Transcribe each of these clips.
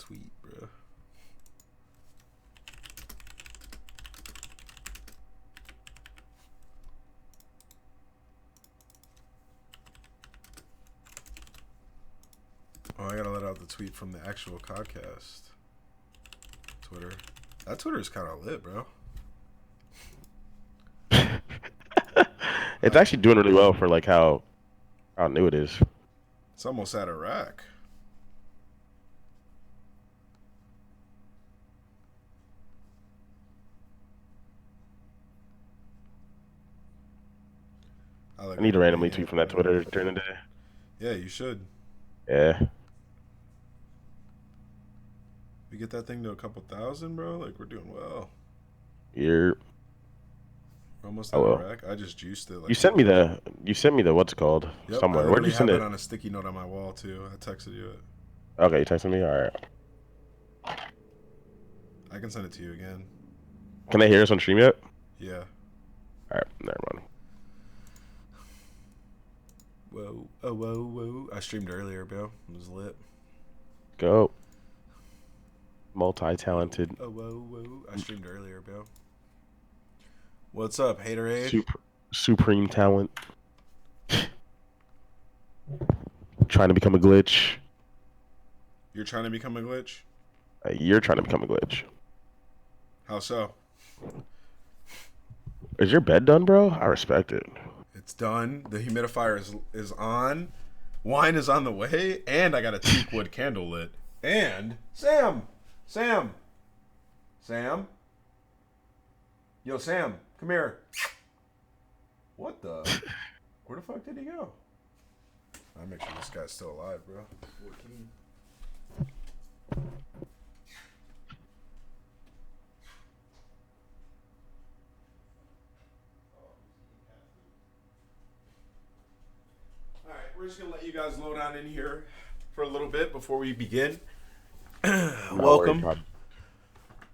tweet, bro. Oh, I gotta let out the tweet from the actual Codcast Twitter. That Twitter is kind of lit, bro. It's actually doing really well for like how new it is. It's almost at a rack. I need to randomly tweet from that Twitter during the day. Yeah, you should. Yeah. We get that thing to a couple thousand, bro. Like, we're doing well. You're almost at a rack. I just juiced it. Like, you sent me the what's it called somewhere. Where'd you send it? I have it on a sticky note on my wall too. I texted you it. Okay, you texted me. All right. I can send it to you again. Can they hear us on stream yet? Yeah. All right, never mind. Whoa, oh, whoa, whoa! I streamed earlier, bro. It was lit. Go. Multi-talented. Oh, whoa, whoa! I streamed earlier, bro. What's up, Haterade? Supreme talent. Trying to become a glitch. You're trying to become a glitch? You're trying to become a glitch. How so? Is your bed done, bro? I respect it. It's done. The humidifier is on. Wine is on the way. And I got a teak wood candle lit. And Sam! Yo, Sam, come here. What the? Where the fuck did he go? I make sure this guy's still alive, bro. 14. Alright, we're just gonna let you guys load on in here for a little bit before we begin. Welcome.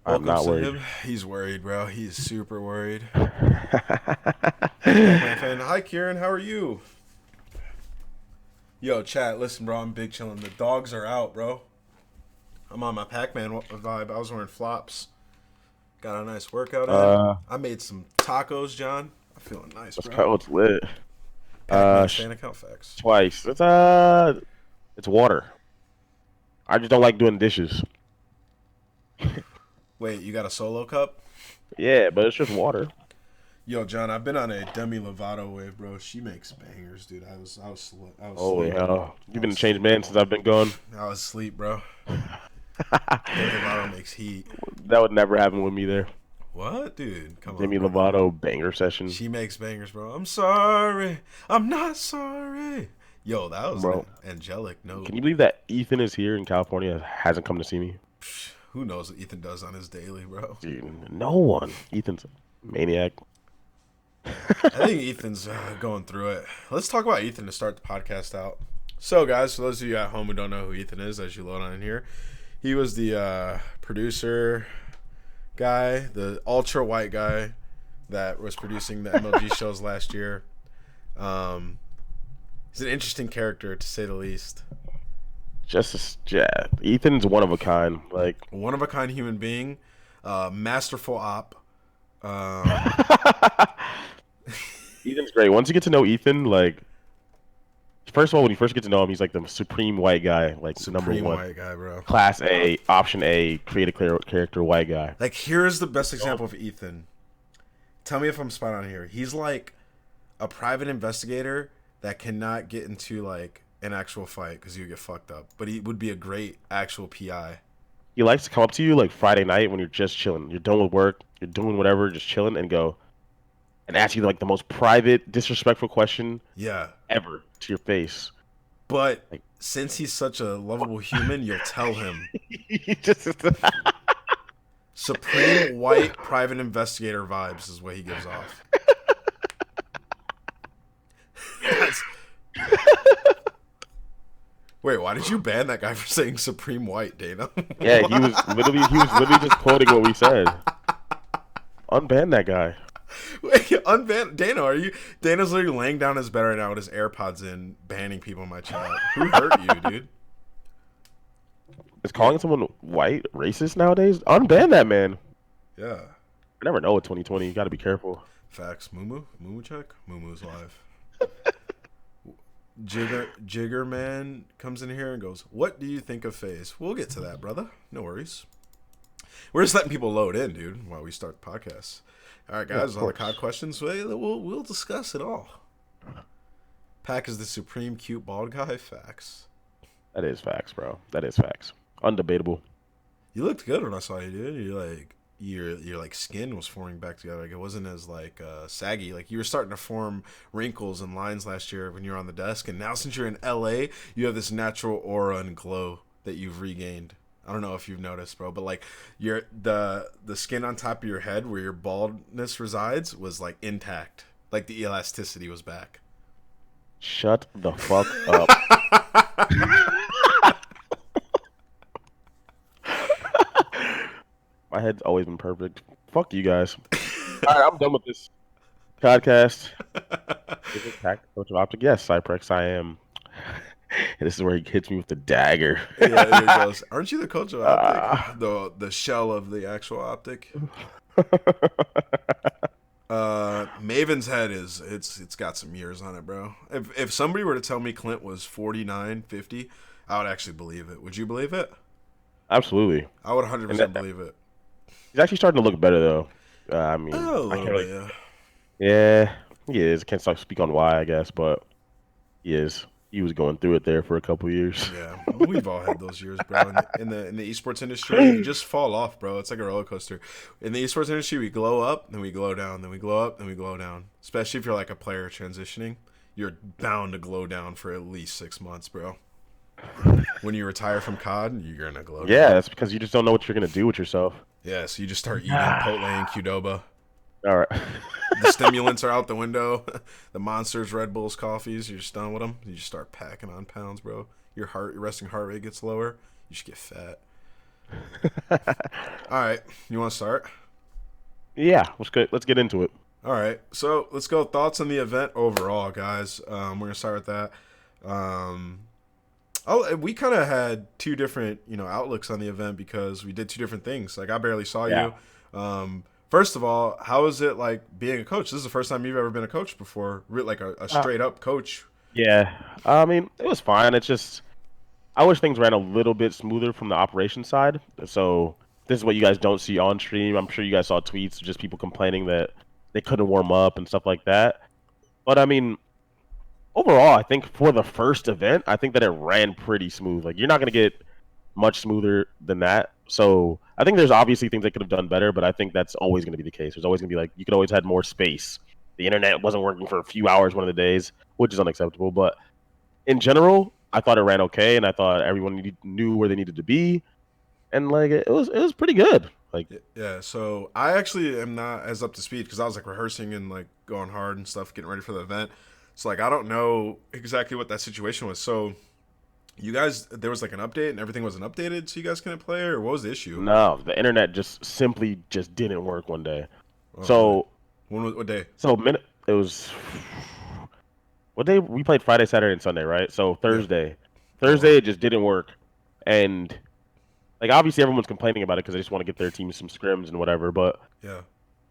I'm not worried. Him. He's worried, bro. He's super worried. Hi, Kieran. How are you? Yo, chat. Listen, bro. I'm big chilling. The dogs are out, bro. I'm on my Pac-Man vibe. I was wearing flops. Got a nice workout in. I made some tacos, John. I'm feeling nice, bro. It's lit. Fan account facts. Twice. It's water. I just don't like doing dishes. Wait, you got a solo cup? Yeah, but it's just water. Yo, John, I've been on a Demi Lovato wave, bro. She makes bangers, dude. I was holy hell. You've been a changed man since I've been gone. I was asleep, bro. Demi Lovato makes heat. That would never happen with me there. What, dude? Come on. Demi Lovato banger session. She makes bangers, bro. I'm sorry. I'm not sorry. Yo, that was an angelic note. Can you believe that Ethan is here in California, hasn't come to see me? Who knows what Ethan does on his daily, bro? Dude, no one. Ethan's a maniac. I think Ethan's going through it. Let's talk about Ethan to start the podcast out. So, guys, for those of you at home who don't know who Ethan is, as you load on in here, he was the producer guy, the ultra white guy that was producing the MLG shows last year. He's an interesting character, to say the least. Ethan's one of a kind, like one of a kind human being, masterful op. Ethan's great. Once you get to know Ethan, like, first of all, when you first get to know him, he's like the supreme white guy, like number one white guy, bro. Class A, option A, create a character white guy. Like, here's the best example of Ethan. Tell me if I'm spot on here. He's like a private investigator that cannot get into like an actual fight because you get fucked up, but he would be a great actual PI. He likes to come up to you like Friday night when you're just chilling. You're done with work, you're doing whatever, just chilling, and go and ask you like the most private, disrespectful question ever to your face. But like, since he's such a lovable human, you'll tell him. Supreme white private investigator vibes is what he gives off. Wait, why did you ban that guy for saying supreme white, Dana? Yeah, he was literally just quoting what we said. Unban that guy. Wait, unban Dana? Dana's literally laying down his bed right now with his AirPods in, banning people in my chat. Who hurt you, dude? Is calling someone white racist nowadays? Unban that man. Yeah. I never know with 2020. You got to be careful. Facts. Moo check. Moo's live. Jigger man comes in here and goes, "What do you think of FaZe?" We'll get to that, brother. No worries. We're just letting people load in, dude, while we start the podcast. All right, guys. All the COD questions. We'll discuss it all. Pac is the supreme cute bald guy. Facts. That is facts, bro. That is facts. Undebatable. You looked good when I saw you, dude. Your like skin was forming back together. Like it wasn't as like saggy. Like you were starting to form wrinkles and lines last year when you were on the desk, and now since you're in LA, you have this natural aura and glow that you've regained. I don't know if you've noticed, bro, but like the skin on top of your head where your baldness resides was like intact. Like the elasticity was back. Shut the fuck up. My head's always been perfect. Fuck you guys. All right, I'm done with this podcast. Is it Pac, coach of Optic? Yes, Cyprex, I am. And this is where he hits me with the dagger. Yeah, there he goes. Aren't you the coach of Optic? The shell of the actual Optic. Maven's head it's got some years on it, bro. If somebody were to tell me Clint was 49, 50, I would actually believe it. Would you believe it? Absolutely. I would 100% believe it. He's actually starting to look better, though. I mean, yeah, he is. Can't speak on why, I guess, but he is. He was going through it there for a couple years. Yeah, we've all had those years, bro. In the esports industry, you just fall off, bro. It's like a roller coaster. In the esports industry, we glow up, then we glow down, then we glow up, then we glow down. Especially if you're like a player transitioning, you're bound to glow down for at least 6 months, bro. When you retire from COD, you're gonna glow down. Yeah, that's because you just don't know what you're gonna do with yourself. Yeah, so you just start eating Potle and Qdoba. All right. The stimulants are out the window. The Monsters, Red Bulls, coffees. You're just done with them. You just start packing on pounds, bro. Your resting heart rate gets lower. You should get fat. All right, you want to start? Yeah, let's get into it. All right, so let's go. Thoughts on the event overall, guys. We're gonna start with that. We kind of had two different, outlooks on the event because we did two different things. Like I barely saw you. First of all, how is it like being a coach? This is the first time you've ever been a coach before, like a straight up coach. Yeah, I mean it was fine. It's just I wish things ran a little bit smoother from the operations side. So this is what you guys don't see on stream. I'm sure you guys saw tweets, just people complaining that they couldn't warm up and stuff like that. But I mean, overall, I think for the first event, I think that it ran pretty smooth. Like, you're not going to get much smoother than that. So I think there's obviously things they could have done better, but I think that's always going to be the case. There's always going to be like, you could always had more space. The internet wasn't working for a few hours one of the days, which is unacceptable. But in general, I thought it ran okay, and I thought everyone knew where they needed to be, and like it was pretty good. Like, yeah, so I actually am not as up to speed because I was like rehearsing and like going hard and stuff, getting ready for the event. So like I don't know exactly what that situation was. So you guys, there was like an update and everything wasn't updated, so you guys couldn't play, or what was the issue? No, the internet simply didn't work one day. Oh, so what day? So it was what day? We played Friday, Saturday, and Sunday, right? So Thursday, it just didn't work, and like obviously everyone's complaining about it because they just want to get their team some scrims and whatever. But yeah,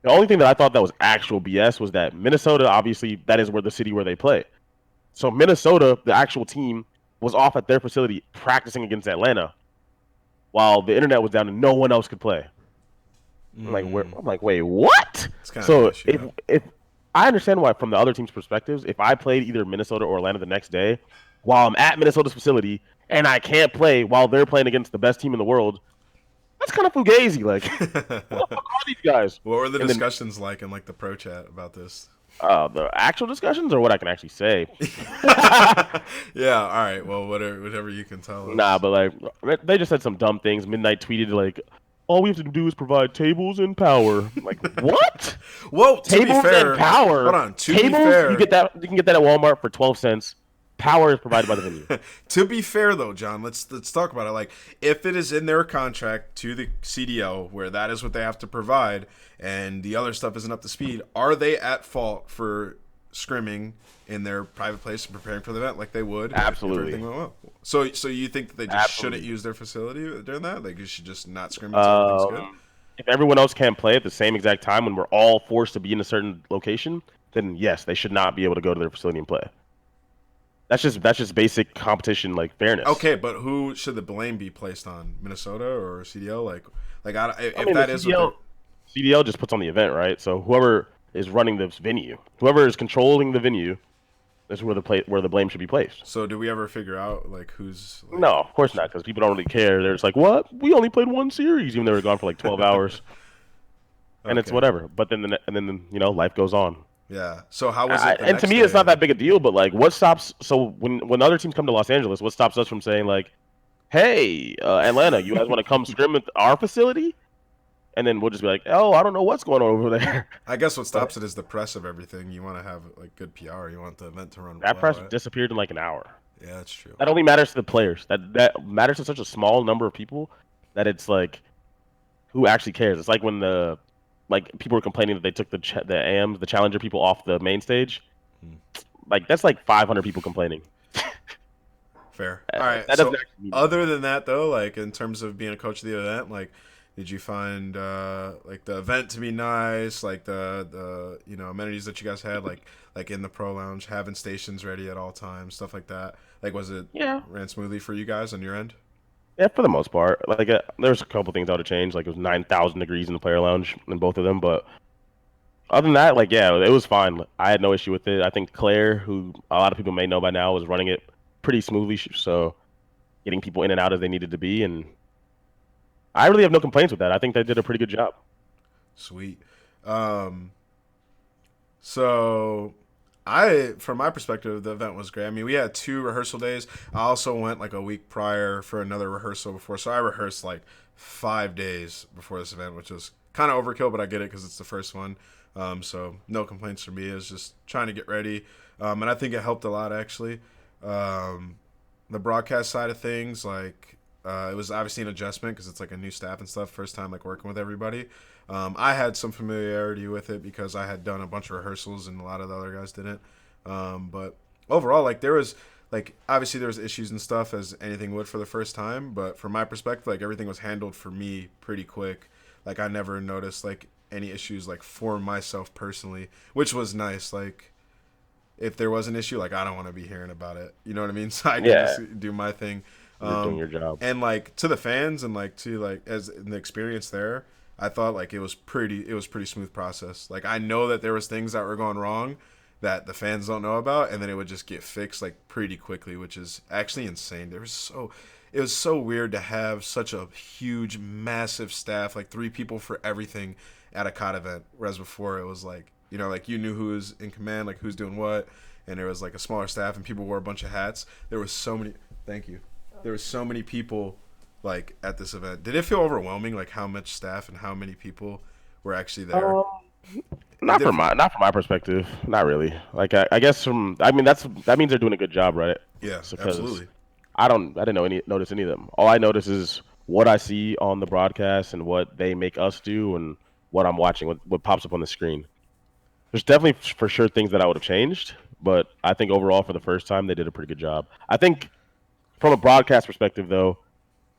the only thing that I thought that was actual BS was that Minnesota, obviously, that is where the city where they play. So Minnesota, the actual team, was off at their facility practicing against Atlanta, while the internet was down and no one else could play. I'm like, wait, what? So if I understand why, from the other team's perspectives, if I played either Minnesota or Atlanta the next day, while I'm at Minnesota's facility and I can't play while they're playing against the best team in the world, that's kind of fugazi. Like, what the fuck are these guys? What were the discussions like in like the pro chat about this? The actual discussions, or what I can actually say? Yeah, all right. Well, whatever you can tell us. Nah, but like they just said some dumb things. Midnight tweeted like, all we have to do is provide tables and power. I'm like, what? Well, tables and power. Hold on. Tables, be fair, you can get that at Walmart for 12 cents. Power is provided by the venue. To be fair, though, John, let's talk about it. Like, if it is in their contract to the CDL where that is what they have to provide, and the other stuff isn't up to speed, are they at fault for scrimming in their private place and preparing for the event like they would if Absolutely. everything went well. So you think that they just shouldn't Absolutely. use their facility during that? Like, you should just not scrim until everything's good? If everyone else can't play at the same exact time when we're all forced to be in a certain location, then yes, they should not be able to go to their facility and play. That's just basic competition, like fairness. Okay, but who should the blame be placed on? Minnesota or CDL? I If mean, the that is what they're... CDL just puts on the event, right? So whoever is running this venue, whoever is controlling the venue, is where the blame should be placed. So do we ever figure out like who's like... No, of course not, because people don't really care. They're just like, what? We only played one series, even though we were gone for like 12 hours, and it's Okay. whatever. But then life goes on. Yeah. So how was it the And to next me, it's not day? that big a deal. But like, what stops? So when other teams come to Los Angeles, what stops us from saying like, hey, Atlanta, you guys want to come scrim at our facility? And then we'll just be like, oh, I don't know what's going on over there. I guess what stops it is the press of everything. You want to have like good PR. You want the event to run That well, press right? disappeared in like an hour. Yeah, that's true. That only matters to the players. That matters to such a small number of people that it's like, who actually cares? It's like when people were complaining that they took the AMs, the Challenger people off the main stage. Like that's like 500 people complaining. Fair. All right. That So doesn't actually mean other than that, though, like in terms of being a coach of the event, like, did you find like the event to be nice? Like the amenities that you guys had, like in the pro lounge, having stations ready at all times, stuff like that. Like, was it yeah, ran smoothly for you guys on your end? yeah, for the most part. Like there's a couple things I would have changed. Like it was 9,000 degrees in the player lounge in both of them, but other than that, like yeah, it was fine. I had no issue with it. I think Claire, who a lot of people may know by now, was running it pretty smoothly. So getting people in and out as they needed to be, and I really have no complaints with that. I think they did a pretty good job. Sweet. Um, So, from my perspective, the event was great. I mean, we had 2 rehearsal days. I also went like a week prior for another rehearsal before. So I rehearsed like 5 days before this event, which was kind of overkill, but I get it because it's the first one. So no complaints from me. It was just trying to get ready. And I think it helped a lot, actually. Um, the broadcast side of things, like, it was obviously an adjustment because it's like a new staff and stuff. First time like working with everybody. I had some familiarity with it because I had done a bunch of rehearsals and a lot of the other guys didn't. But overall, like there was like obviously there was issues and stuff as anything would for the first time. But from my perspective, like everything was handled for me pretty quick. Like I never noticed like any issues like for myself personally, which was nice. Like if there was an issue, like I don't want to be hearing about it. You know what I mean? So I can Yeah, just do my thing. you're doing your job. And like to the fans and like to like as in the experience there, I thought like it was pretty smooth process. Like I know that there was things that were going wrong that the fans don't know about, and then it would just get fixed like pretty quickly, which is actually insane. It was so weird to have such a huge, massive staff, like 3 people for everything at a COD event, whereas before it was like like you knew who was in command, like who's doing what, and there was like a smaller staff and people wore a bunch of hats. There was so many. Thank you. There were so many people like at this event. Did it feel overwhelming, like how much staff and how many people were actually there? It Not did. from my perspective, not really. Like I guess I mean that means they're doing a good job, right? Yeah, Because absolutely. I didn't notice any of them. All I notice is what I see on the broadcast and what they make us do and what I'm watching, what pops up on the screen. There's definitely for sure things that I would have changed, but I think overall for the first time they did a pretty good job. I think from a broadcast perspective though,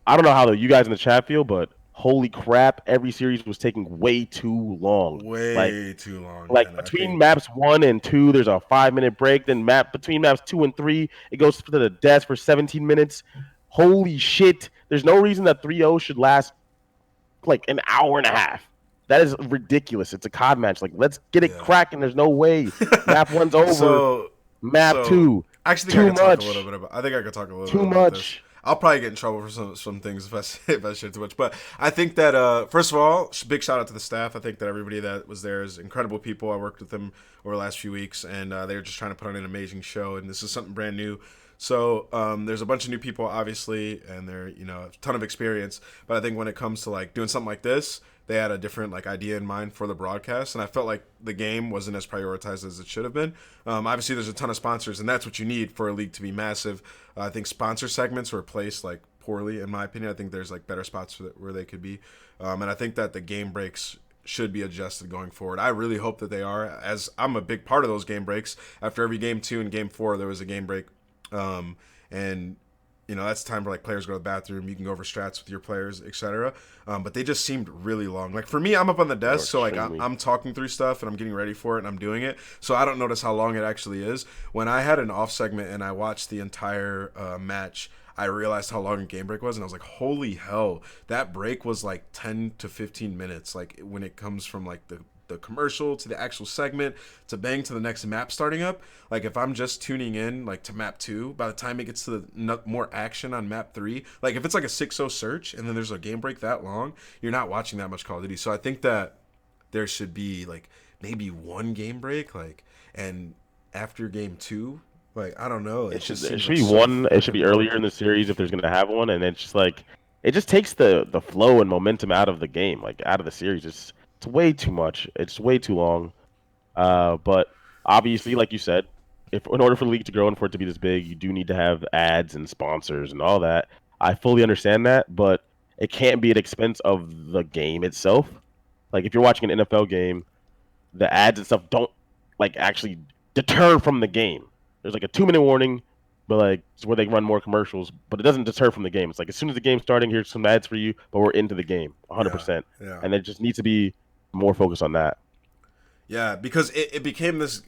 I don't know how you guys in the chat feel, but holy crap, every series was taking way too long. Like Way too long, like man. I between think. maps 1 and 2, there's a 5 minute break. Then between maps 2 and 3, it goes to the death for 17 minutes. Holy shit! There's no reason that 3-0 should last like an hour and a half. That is ridiculous. It's a COD match. Like let's get it Yeah. cracking. There's no way. Map 1's over. so Map so 2, I actually think I too could talk a little much. bit about. I think I could talk a little bit Too about this. much. I'll probably get in trouble for some things if I if I share too much. But I think that first of all, big shout out to the staff. I think that everybody that was there is incredible people. I worked with them over the last few weeks, and they were just trying to put on an amazing show. And this is something brand new. So there's a bunch of new people, obviously, and they're a ton of experience. But I think when it comes to like doing something like this, they had a different like idea in mind for the broadcast, and I felt like the game wasn't as prioritized as it should have been. Obviously, there's a ton of sponsors, and that's what you need for a league to be massive. I think sponsor segments were placed like poorly, in my opinion. I think there's like better spots where they could be, and I think that the game breaks should be adjusted going forward. I really hope that they are, as I'm a big part of those game breaks. After every game 2 and game 4, there was a game break, and that's time for like players go to the bathroom. You can go over strats with your players, etc. But they just seemed really long. Like for me, I'm up on the desk, so like I'm talking through stuff and I'm getting ready for it and I'm doing it, so I don't notice how long it actually is. When I had an off segment and I watched the entire match, I realized how long a game break was, and I was like, holy hell, that break was like 10 to 15 minutes. Like when it comes from like the commercial to the actual segment to bang to the next map starting up. Like if I'm just tuning in like to map 2, by the time it gets to the more action on map 3, like if it's like a 6-0 search and then there's a game break that long, you're not watching that much Call of Duty. So I think that there should be like maybe one game break, like, and after game 2, like, I don't know. It should be one. It should be earlier in the series if there's going to have one, and it's just like it just takes the flow and momentum out of the game, like out of the series. It's way too much. It's way too long. But obviously, like you said, if in order for the league to grow and for it to be this big, you do need to have ads and sponsors and all that. I fully understand that, but it can't be at expense of the game itself. Like if you're watching an NFL game, the ads and stuff don't like actually deter from the game. There's like a 2-minute warning, but like it's where they run more commercials, but it doesn't deter from the game. It's like as soon as the game's starting, here's some ads for you, but we're into the game 100%. Yeah. And it just needs to be more focused on that. Yeah, because it became this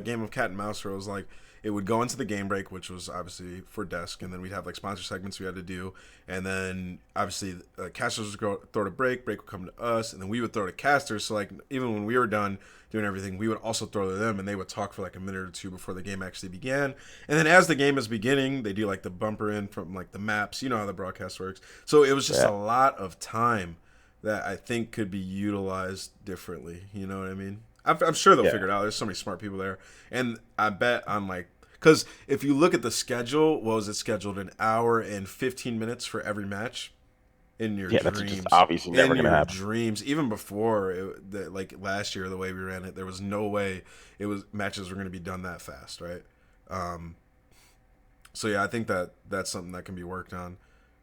game of cat and mouse where it was like it would go into the game break, which was obviously for desk, and then we'd have like sponsor segments we had to do, and then obviously casters would throw to break would come to us, and then we would throw to casters. So like even when we were done doing everything, we would also throw to them, and they would talk for like a minute or two before the game actually began. And then as the game is beginning, they do like the bumper in from like the maps. You know how the broadcast works. So it was just a lot of time that I think could be utilized differently. You know what I mean? I'm sure they'll figure it out. There's so many smart people there. And I bet on like, because if you look at the schedule, what was it scheduled? An hour and 15 minutes for every match in your dreams. That's just obviously never going to happen. Dreams, even before, like last year, the way we ran it, there was no way matches were going to be done that fast, right? So yeah, I think that's something that can be worked on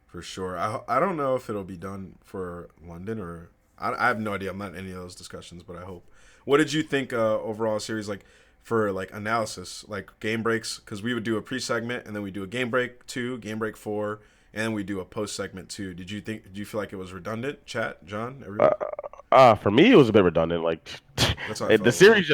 for sure. I don't know if it'll be done for London or I have no idea. I'm not in any of those discussions, but I hope. What did you think overall series like for like analysis, like game breaks? Because we would do a pre-segment and then we do a game break 2, game break 4, and then we do a post-segment 2. Did you feel like it was redundant? Chat, John, everyone. For me, it was a bit redundant. Like the series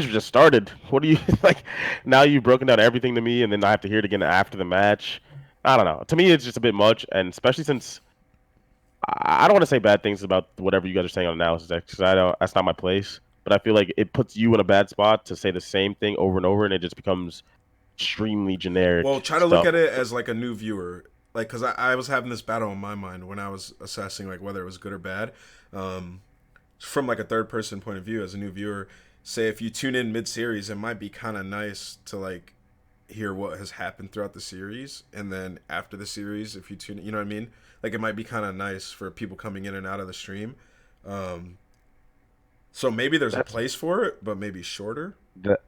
just started. What do you like? Now you've broken down everything to me, and then I have to hear it again after the match. I don't know. To me, it's just a bit much, and especially since I don't want to say bad things about whatever you guys are saying on analysis because that's not my place. But I feel like it puts you in a bad spot to say the same thing over and over, and it just becomes extremely generic. Well, try to look at it as like a new viewer, like because I was having this battle in my mind when I was assessing like whether it was good or bad, from like a third person point of view as a new viewer. Say if you tune in mid series, it might be kind of nice to like hear what has happened throughout the series, and then after the series, if you tune, you know what I mean? Like it might be kind of nice for people coming in and out of the stream. So maybe there's a place for it, but maybe shorter.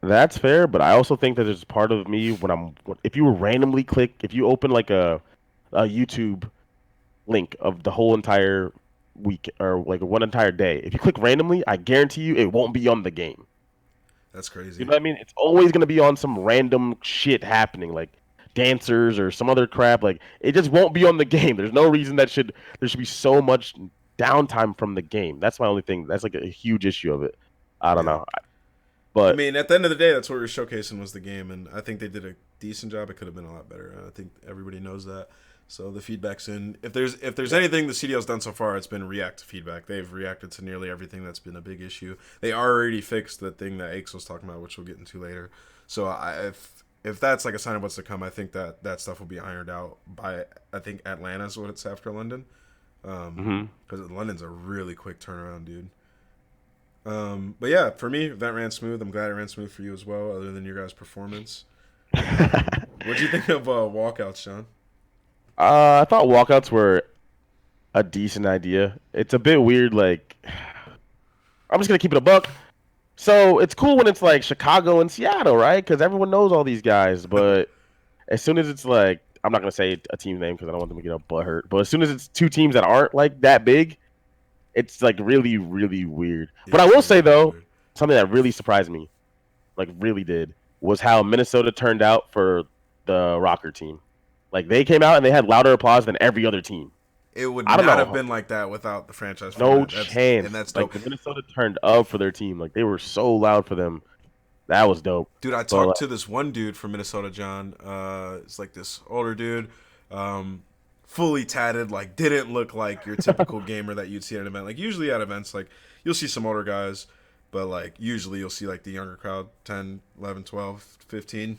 That's fair, but I also think that there's part of me if you randomly if you open like a YouTube link of the whole entire week or like one entire day, if you click randomly, I guarantee you it won't be on the game. That's crazy. You know what I mean? It's always gonna be on some random shit happening, like dancers or some other crap. Like it just won't be on the game. There's no reason there should be so much downtime from the game. That's my only thing. That's like a huge issue of it. I don't know. But I mean, at the end of the day, that's what we were showcasing was the game, and I think they did a decent job. It could have been a lot better. I think everybody knows that. So the feedback's in. If there's anything the CDL's done so far, it's been react feedback. They've reacted to nearly everything that's been a big issue. They already fixed the thing that Aches was talking about, which we'll get into later. So if that's like a sign of what's to come, I think that stuff will be ironed out by, I think Atlanta's what it's after London. Because London's a really quick turnaround, dude. But yeah, for me, that ran smooth. I'm glad it ran smooth for you as well, other than your guys' performance. What'd you think of walkouts, John? I thought walkouts were a decent idea. It's a bit weird, like I'm just gonna keep it a buck. So it's cool when it's like Chicago and Seattle, right? Because everyone knows all these guys. But as soon as it's like, I'm not gonna say a team name because I don't want them to get a butt hurt. But as soon as it's two teams that aren't like that big, It's like really, really weird. But I It's will say really though, weird. something that really surprised me, like really did, was how Minnesota turned out for the Rocker team. Like they came out and they had louder applause than every other team. It would I don't not have know, been like that without the franchise no format. And chance. that's Like dope. the Minnesota turned up for their team. Like they were so loud for them. That was dope. Dude, I But talked like, to this one dude from Minnesota, John. It's like this older dude, fully tatted, like didn't look like your typical gamer that you'd see at an event. Like usually at events, like you'll see some older guys, but like usually you'll see like the younger crowd, 10, 11, 12, 15.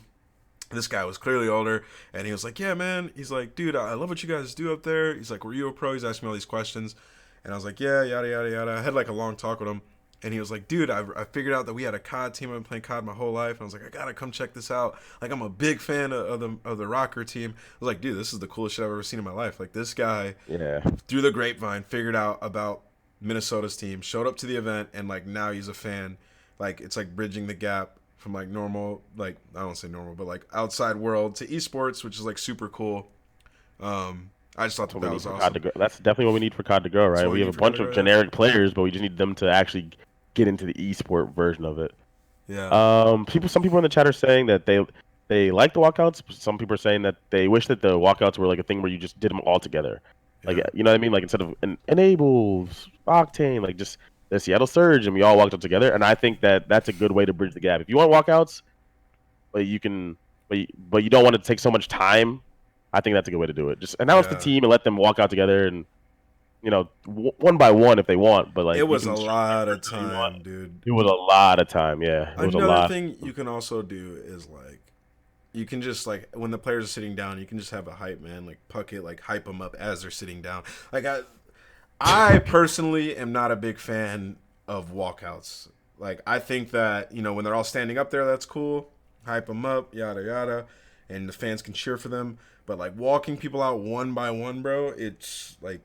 This guy was clearly older, and he was like, yeah, man. He's like, dude, I love what you guys do up there. He's like, were you a pro? He's asking me all these questions. And I was like, yeah, yada, yada, yada. I had like a long talk with him. And he was like, dude, I figured out that we had a COD team. I've been playing COD my whole life. And I was like, I gotta come check this out. Like, I'm a big fan of the Rocker team. I was like, dude, this is the coolest shit I've ever seen in my life. Like, this guy, yeah, through the grapevine, figured out about Minnesota's team, showed up to the event, and like now he's a fan. Like, it's like bridging the gap from like normal, like I don't say normal, but like outside world to esports, which is like super cool. I just thought that's what that we need was for COD to awesome. grow. That's definitely what we need for COD to grow, That's right? what we We have a need for COD bunch to of grow. generic players, but we just need them to actually get into the esport version of it. Yeah, Some people in the chat are saying that they like the walkouts. Some people are saying that they wish that the walkouts were like a thing where you just did them all together. Like, yeah, you know what I mean? Like instead of enable octane, like just the Seattle Surge, and we all walked up together. And I think that that's a good way to bridge the gap. If you want walkouts, but you can, but you don't want to take so much time, I think that's a good way to do it. Just announce the yeah. team and let them walk out together, and one by one if they want. But It like you was a can structure lot it of how you want. time, dude. It was a lot of time. Yeah, it was a Another lot. thing you can also do is like you can just like when the players are sitting down, you can just have a hype man like Puckett like hype them up as they're sitting down. Like I personally am not a big fan of walkouts. Like I think that when they're all standing up there, that's cool. Hype them up, yada yada, and the fans can cheer for them. But like walking people out one by one, bro, it's like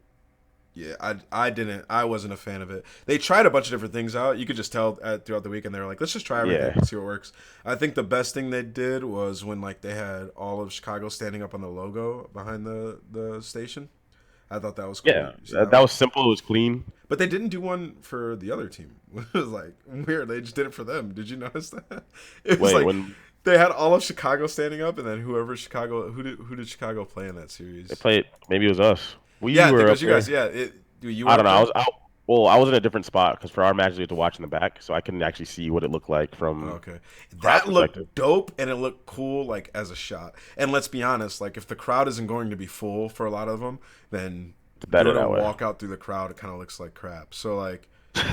yeah, I wasn't a fan of it. They tried a bunch of different things out. You could just tell throughout the weekend they were like, let's just try everything Yeah, and see what works. I think the best thing they did was when like they had all of Chicago standing up on the logo behind the station. I thought that was cool. yeah. You see That, that that one? was simple. It was clean. But they didn't do one for the other team. It was like weird. They just did it for them. Did you notice that? It was Wait, like when they had all of Chicago standing up, and then who did Chicago play in that they series? played, maybe it was us. We Yeah, I think were it up was you guys. there. Yeah, you I were don't up know. I there. was out. Well, I was in a different spot because for our matches we had to watch in the back, so I couldn't actually see what it looked like Oh, from okay. crowd That perspective. looked dope and it looked cool like as a shot. And let's be honest, like if the crowd isn't going to be full for a lot of them, then It's better doing a that way. walk out through the crowd it kind of looks like crap. So like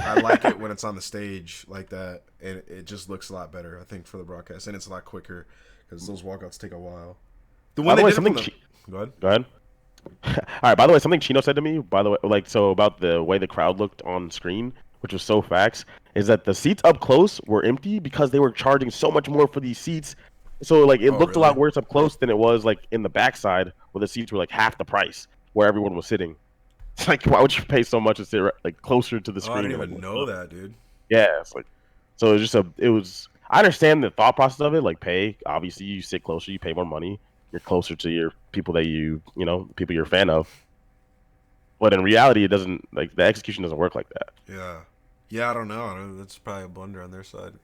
I like it when it's on the stage like that and it just looks a lot better I think for the broadcast and it's a lot quicker cuz those walkouts take a while. The By one the they way, did it from the Go ahead. Go ahead. All right. By the way, something Chino said to me, by the way, like so about the way the crowd looked on screen, which was so facts, is that the seats up close were empty because they were charging so much more for these seats. So like it Oh, looked a really? lot worse up close than it was like in the backside where the seats were like half the price where everyone was sitting. It's like why would you pay so much to sit like closer to the Oh, I screen? didn't And, like even know that, dude. yeah, it's like so it was just it was. I understand the thought process of it. Like pay, obviously you sit closer, you pay more money, you're closer to your people that people you're a fan of. But in reality, it doesn't like the execution doesn't work like that. Yeah. Yeah, I don't know. That's probably a blunder on their side.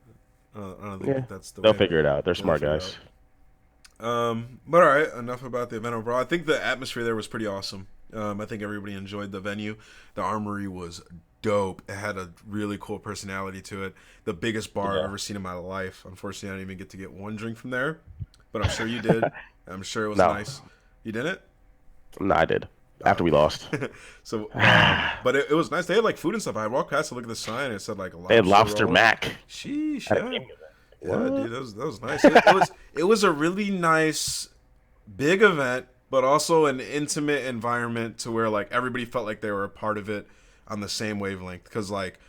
I don't think Yeah, that's the they'll way. figure it out. They're They'll smart figure it guys. out. But all right, enough about the event overall. I think the atmosphere there was pretty awesome. I think everybody enjoyed the venue. The Armory was dope. It had a really cool personality to it. The biggest bar I've Yeah. ever seen in my life. Unfortunately, I didn't even get to get one drink from there, but I'm sure you did. I'm sure it was No, nice. You didn't? no, I did Oh, after we lost. okay. So, They but it was nice. They had like food and stuff. I walked past to look at the sign. And it said like a had lobster lobster roll. mac Sheesh, at a yeah. gaming event. Yeah, What? dude, that was nice. It was a really nice big event, but also an intimate environment to where like everybody felt like they were a part of it on the same wavelength. Because like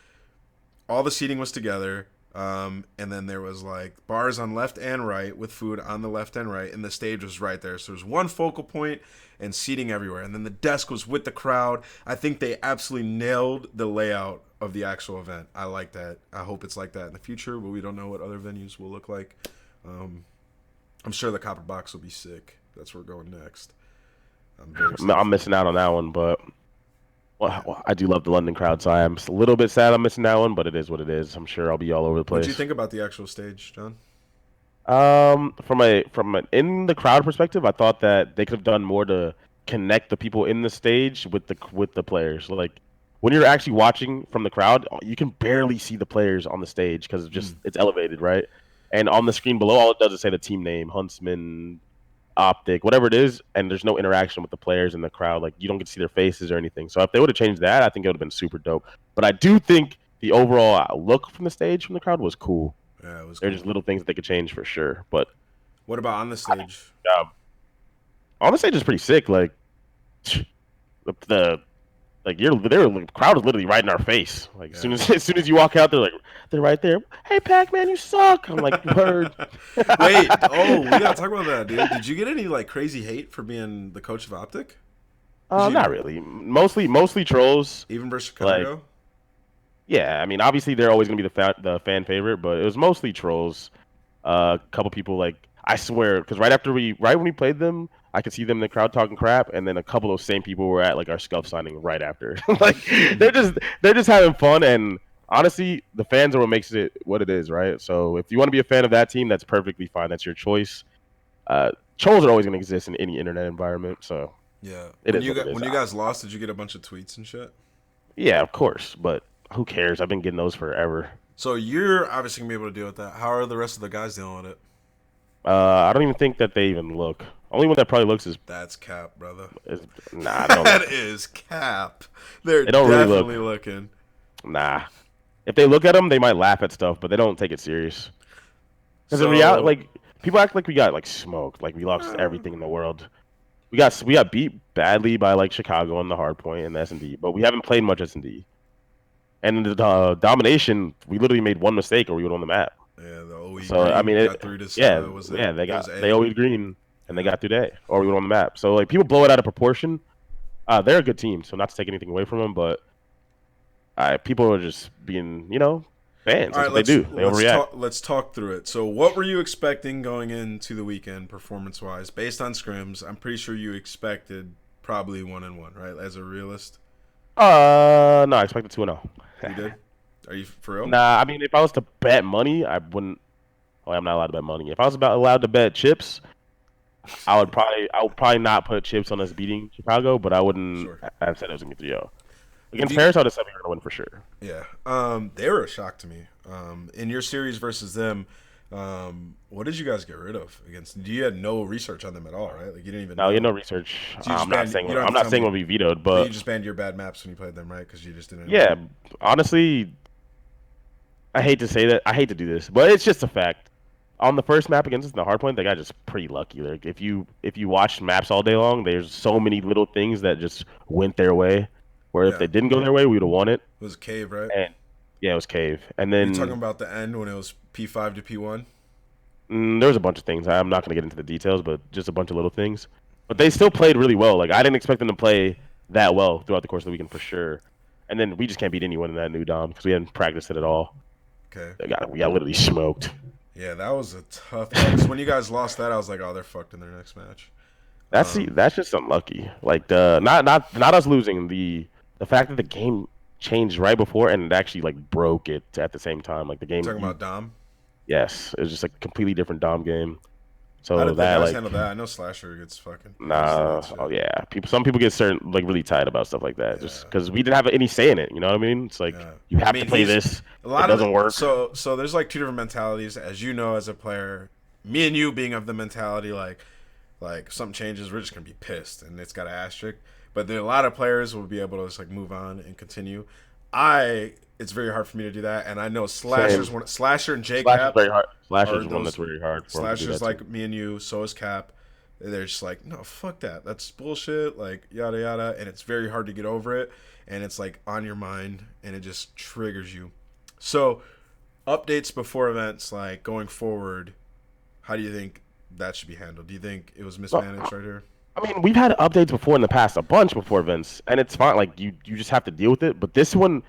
all the seating was together, and then there was like bars on left and right with food on the left and right, and the stage was right there. So there was one focal point and seating everywhere, and then the desk was with the crowd. I think they absolutely nailed the layout of the actual event. I like that. I hope it's like that in the future, but we don't know what other venues will look like. Um, I'm sure the Copper Box will be sick. That's where we're going next. I'm very excited. I'm missing out on that one, but Well, I do love the London crowd, so I am a little bit sad I'm missing that one, but it is what it is. I'm sure I'll be all over the What'd you place. think about the actual stage, John? From an in the crowd perspective, I thought that they could have done more to connect the people in the stage with the players. Like when you're actually watching from the crowd, you can barely see the players on the stage because Mm. it's elevated, right? And on the screen below, all it does is say the team name, Huntsmen, Optic, whatever it is, and there's no interaction with the players in the crowd. Like you don't get to see their faces or anything. So if they would have changed that, I think it would have been super dope. But I do think the overall look from the stage from the crowd was cool. Yeah, it was There's cool. just little things that they could change for sure. But What about on the stage? uh, on the stage is pretty sick. Like the like you're there, the crowd is literally right in our face. Like as soon Yeah. as as soon as you walk out, they're right there. Hey, Pac-Man, you suck. I'm like, word. Wait. Oh, we gotta talk about that, dude. Did you get any like crazy hate for being the coach of Optic? Did Not you really. Mostly trolls. even versus Like, Chicago? yeah, I mean, obviously they're always gonna be the fan favorite, but it was mostly trolls. A couple people like I swear, because right when we played them, I could see them in the crowd talking crap, and then a couple of those same people were at like our scuff signing right after. Like they're just having fun, and honestly, the fans are what makes it what it is, right? So if you want to be a fan of that team, that's perfectly fine. That's your choice. Trolls are always gonna exist in any internet environment, so Yeah. it is what it is. When you guys lost, did you get a bunch of tweets and shit? Yeah, of course, but who cares? I've been getting those forever. So you're obviously gonna be able to deal with that. How are the rest of the guys dealing with it? I don't even think that they even look. Only one that probably looks That's cap, brother. is nah. They don't That look. is cap. They're They don't really look. definitely looking. Nah. If they look at them, they might laugh at stuff, but they don't take it serious. Because in reality, So like people act like we got like smoked, like we lost everything in the world. We got beat badly by like Chicago on the hard point and the S&D, but we haven't played much S&D. And the domination, we literally made one mistake or we would on the map. yeah, the OE So I Green mean, got through this. yeah, Was it? yeah, It was they A. always green and they Yeah. got through day or we were on the map. So like people blow it out of proportion. They're a good team, so not to take anything away from them, but people are just being, fans. All That's right, what they do. They let's overreact. talk. Let's talk through it. So, what were you expecting going into the weekend, performance wise, based on scrims? I'm pretty sure you expected probably 1-1, right? As a realist, No, I expected 2-0. you did. Are you for real? Nah, I mean, if I was to bet money, I wouldn't. Oh, I'm not allowed to bet money. If I was allowed to bet chips, I would probably not put chips on us beating Chicago, but I wouldn't Sure. have said it was gonna be 3-0. If Against you, Paris, I would have said we were gonna win for sure. yeah, they were a shock to me. In your series versus them, what did you guys get rid of against? You had no research on them at all, right? Like you didn't even No, you know. know research. So you just banned. You don't have I'm to not tell saying me. we'll be vetoed, But you but just banned your bad maps when you played them, right? Because you just didn't know. yeah, honestly, I hate to say that. I hate to do this, but it's just a fact. On the first map against us in the hard point, they got just pretty lucky. Like if you watch maps all day long, there's so many little things that just went their way. Where if Yeah, they didn't go their way, we would have won it. it was a cave, right? And yeah, it was cave. And Are you talking then about the end when it was P5 to P1? there was a bunch of things. I'm not gonna get into the details, but just a bunch of little things. But they still played really well. Like I didn't expect them to play that well throughout the course of the weekend for sure. And then we just can't beat anyone in that new dom because we hadn't practiced it at all. Okay. We got literally smoked. Yeah, that was a tough. Because when you guys lost that, I was like, oh, they're fucked in their next match. That's just unlucky. Like the not us losing the fact that the game changed right before and it actually like broke it at the same time. Like the game, Talking about Dom. yes, it was just like a completely different dom game. How So did the that guys like handle that? I know Slasher gets fucking pissed nah, at that oh shit. yeah, some people get certain like really tight about stuff like that just Yeah, because we didn't have any say in it. You know what I mean? It's like yeah. you I have mean, to play this. a It lot of doesn't work. so there's like two different mentalities, as you know, as a player. Me and you being of the mentality like something changes, we're just gonna be pissed, and it's got an asterisk. But there are a lot of players will be able to just like move on and continue. It's very hard for me to do that, and I know Same. Slasher and J Slasher's Cap very hard. are Slasher's one those that's very hard for him to do Slashers that too. like me and you, so is Cap. They're just like, no, fuck that. That's bullshit. Like yada yada, and it's very hard to get over it, and it's like on your mind, and it just triggers you. So, updates before events, like going forward, how do you think that should be handled? Do you think it was mismanaged right here? I mean, we've had updates before in the past, a bunch before events, and it's fine. Like you just have to deal with it. But this one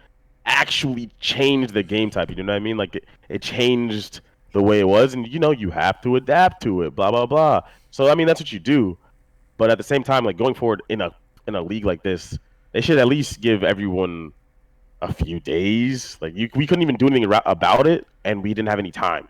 actually changed the game type. You know what I mean? Like it changed the way it was, and you have to adapt to it. Blah blah blah. So I mean, that's what you do. But at the same time, like going forward in a league like this, They should at least give everyone a few days. Like we couldn't even do anything about it, and we didn't have any time.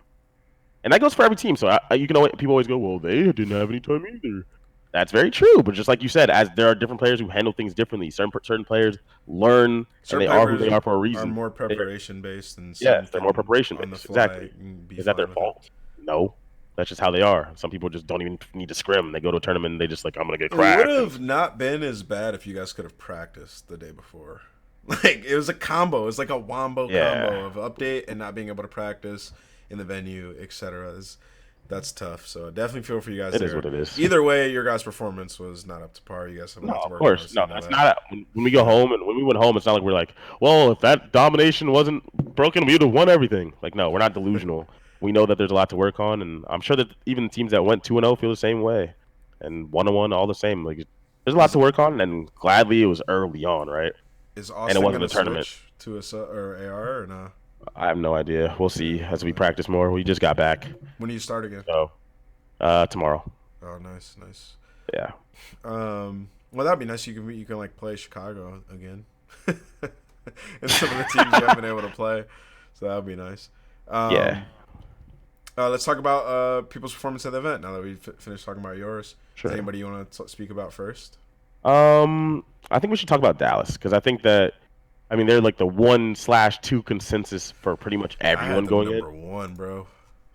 And that goes for every team. So you can always, people always go, well, they didn't have any time either. That's very true. But just like you said, as there are different players who handle things differently. Certain players learn, and Certain they are who players they are for a are reason. more preparation based, and some Yes, they're more can preparation on the based. fly Exactly. be Is that their fine with it. fault? No. That's just how they are. Some people just don't even need to scrim. They go to a tournament and they just like, I'm gonna get It would cracked. have not been as bad if you guys could have practiced the day before. Like it was a combo. It was like a wombo combo of update and not being able to practice in the venue, etc. That's tough. So I definitely feel for you guys. It there. is what it is. Either way, your guys' performance was not up to par. You guys have a No, lot to of work on. course. So No, you know that's that. not. When we go home and when we went home, it's not like we're like, well, if that domination wasn't broken, we would have won everything. Like, no, we're not delusional. We know that there's a lot to work on, and I'm sure that even teams that went 2-0 feel the same way, and 1-1 all the same. Like, there's a lot Is to work on, and gladly it was early on, right? is And it Austin wasn't gonna a tournament. switch to or AR or no? I have no idea. We'll see as we practice more. We just got back, When do you start again? so tomorrow. Oh, nice, nice. Yeah. Well, that'd be nice. You can like play Chicago again, and some of the teams you haven't been able to play, so that'd be nice. Yeah. Let's talk about people's performance at the event. Now that we've finished talking about yours, Sure. is anybody you want to speak about first? I think we should talk about Dallas because I think that, I mean, they're like the 1/2 consensus for pretty much I everyone had them going in. number one, bro.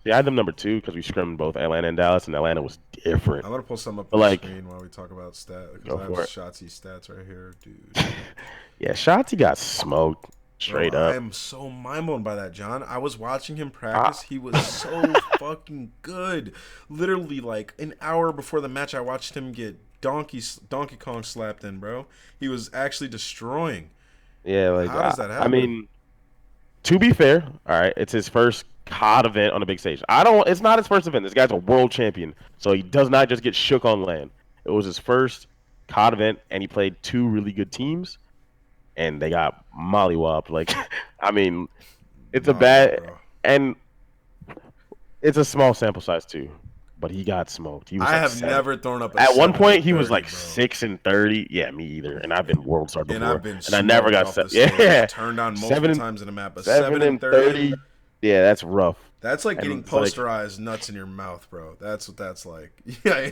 Yeah, I had them number 2 because we scrimmed both Atlanta and Dallas, and Atlanta was different. I'm gonna pull some up But on the like, screen while we talk about stats because go I have for it. Shotzi's stats right here, dude. Yeah, Shotzi got smoked straight Bro, I up. am so mind blown by that, John. I was watching him Ah, practice. He was so fucking good. Literally, like an hour before the match, I watched him get Donkey Kong slapped in, bro. He was actually destroying. yeah, like How does that I happen? mean, to be fair, all right, it's his first COD event on a big stage. I don't. It's not his first event. This guy's a world champion, so he does not just get shook on land. It was his first COD event, and he played 2 really good teams, and they got mollywopped. Like, I mean, it's a Molly, bad, bro. and it's a small sample size too, but he got smoked. He was I like have 7. never thrown up a At one 7 point, and he was 30, like bro. 6-30. Yeah, me either. And I've been world star And before, I've been and I never smoked got off set. the stage, Yeah, turned on multiple 7 and times in a map, but 7 and 30. Yeah, that's rough. That's like And getting it's like, posterized nuts in your mouth, bro. That's what that's like. Yeah,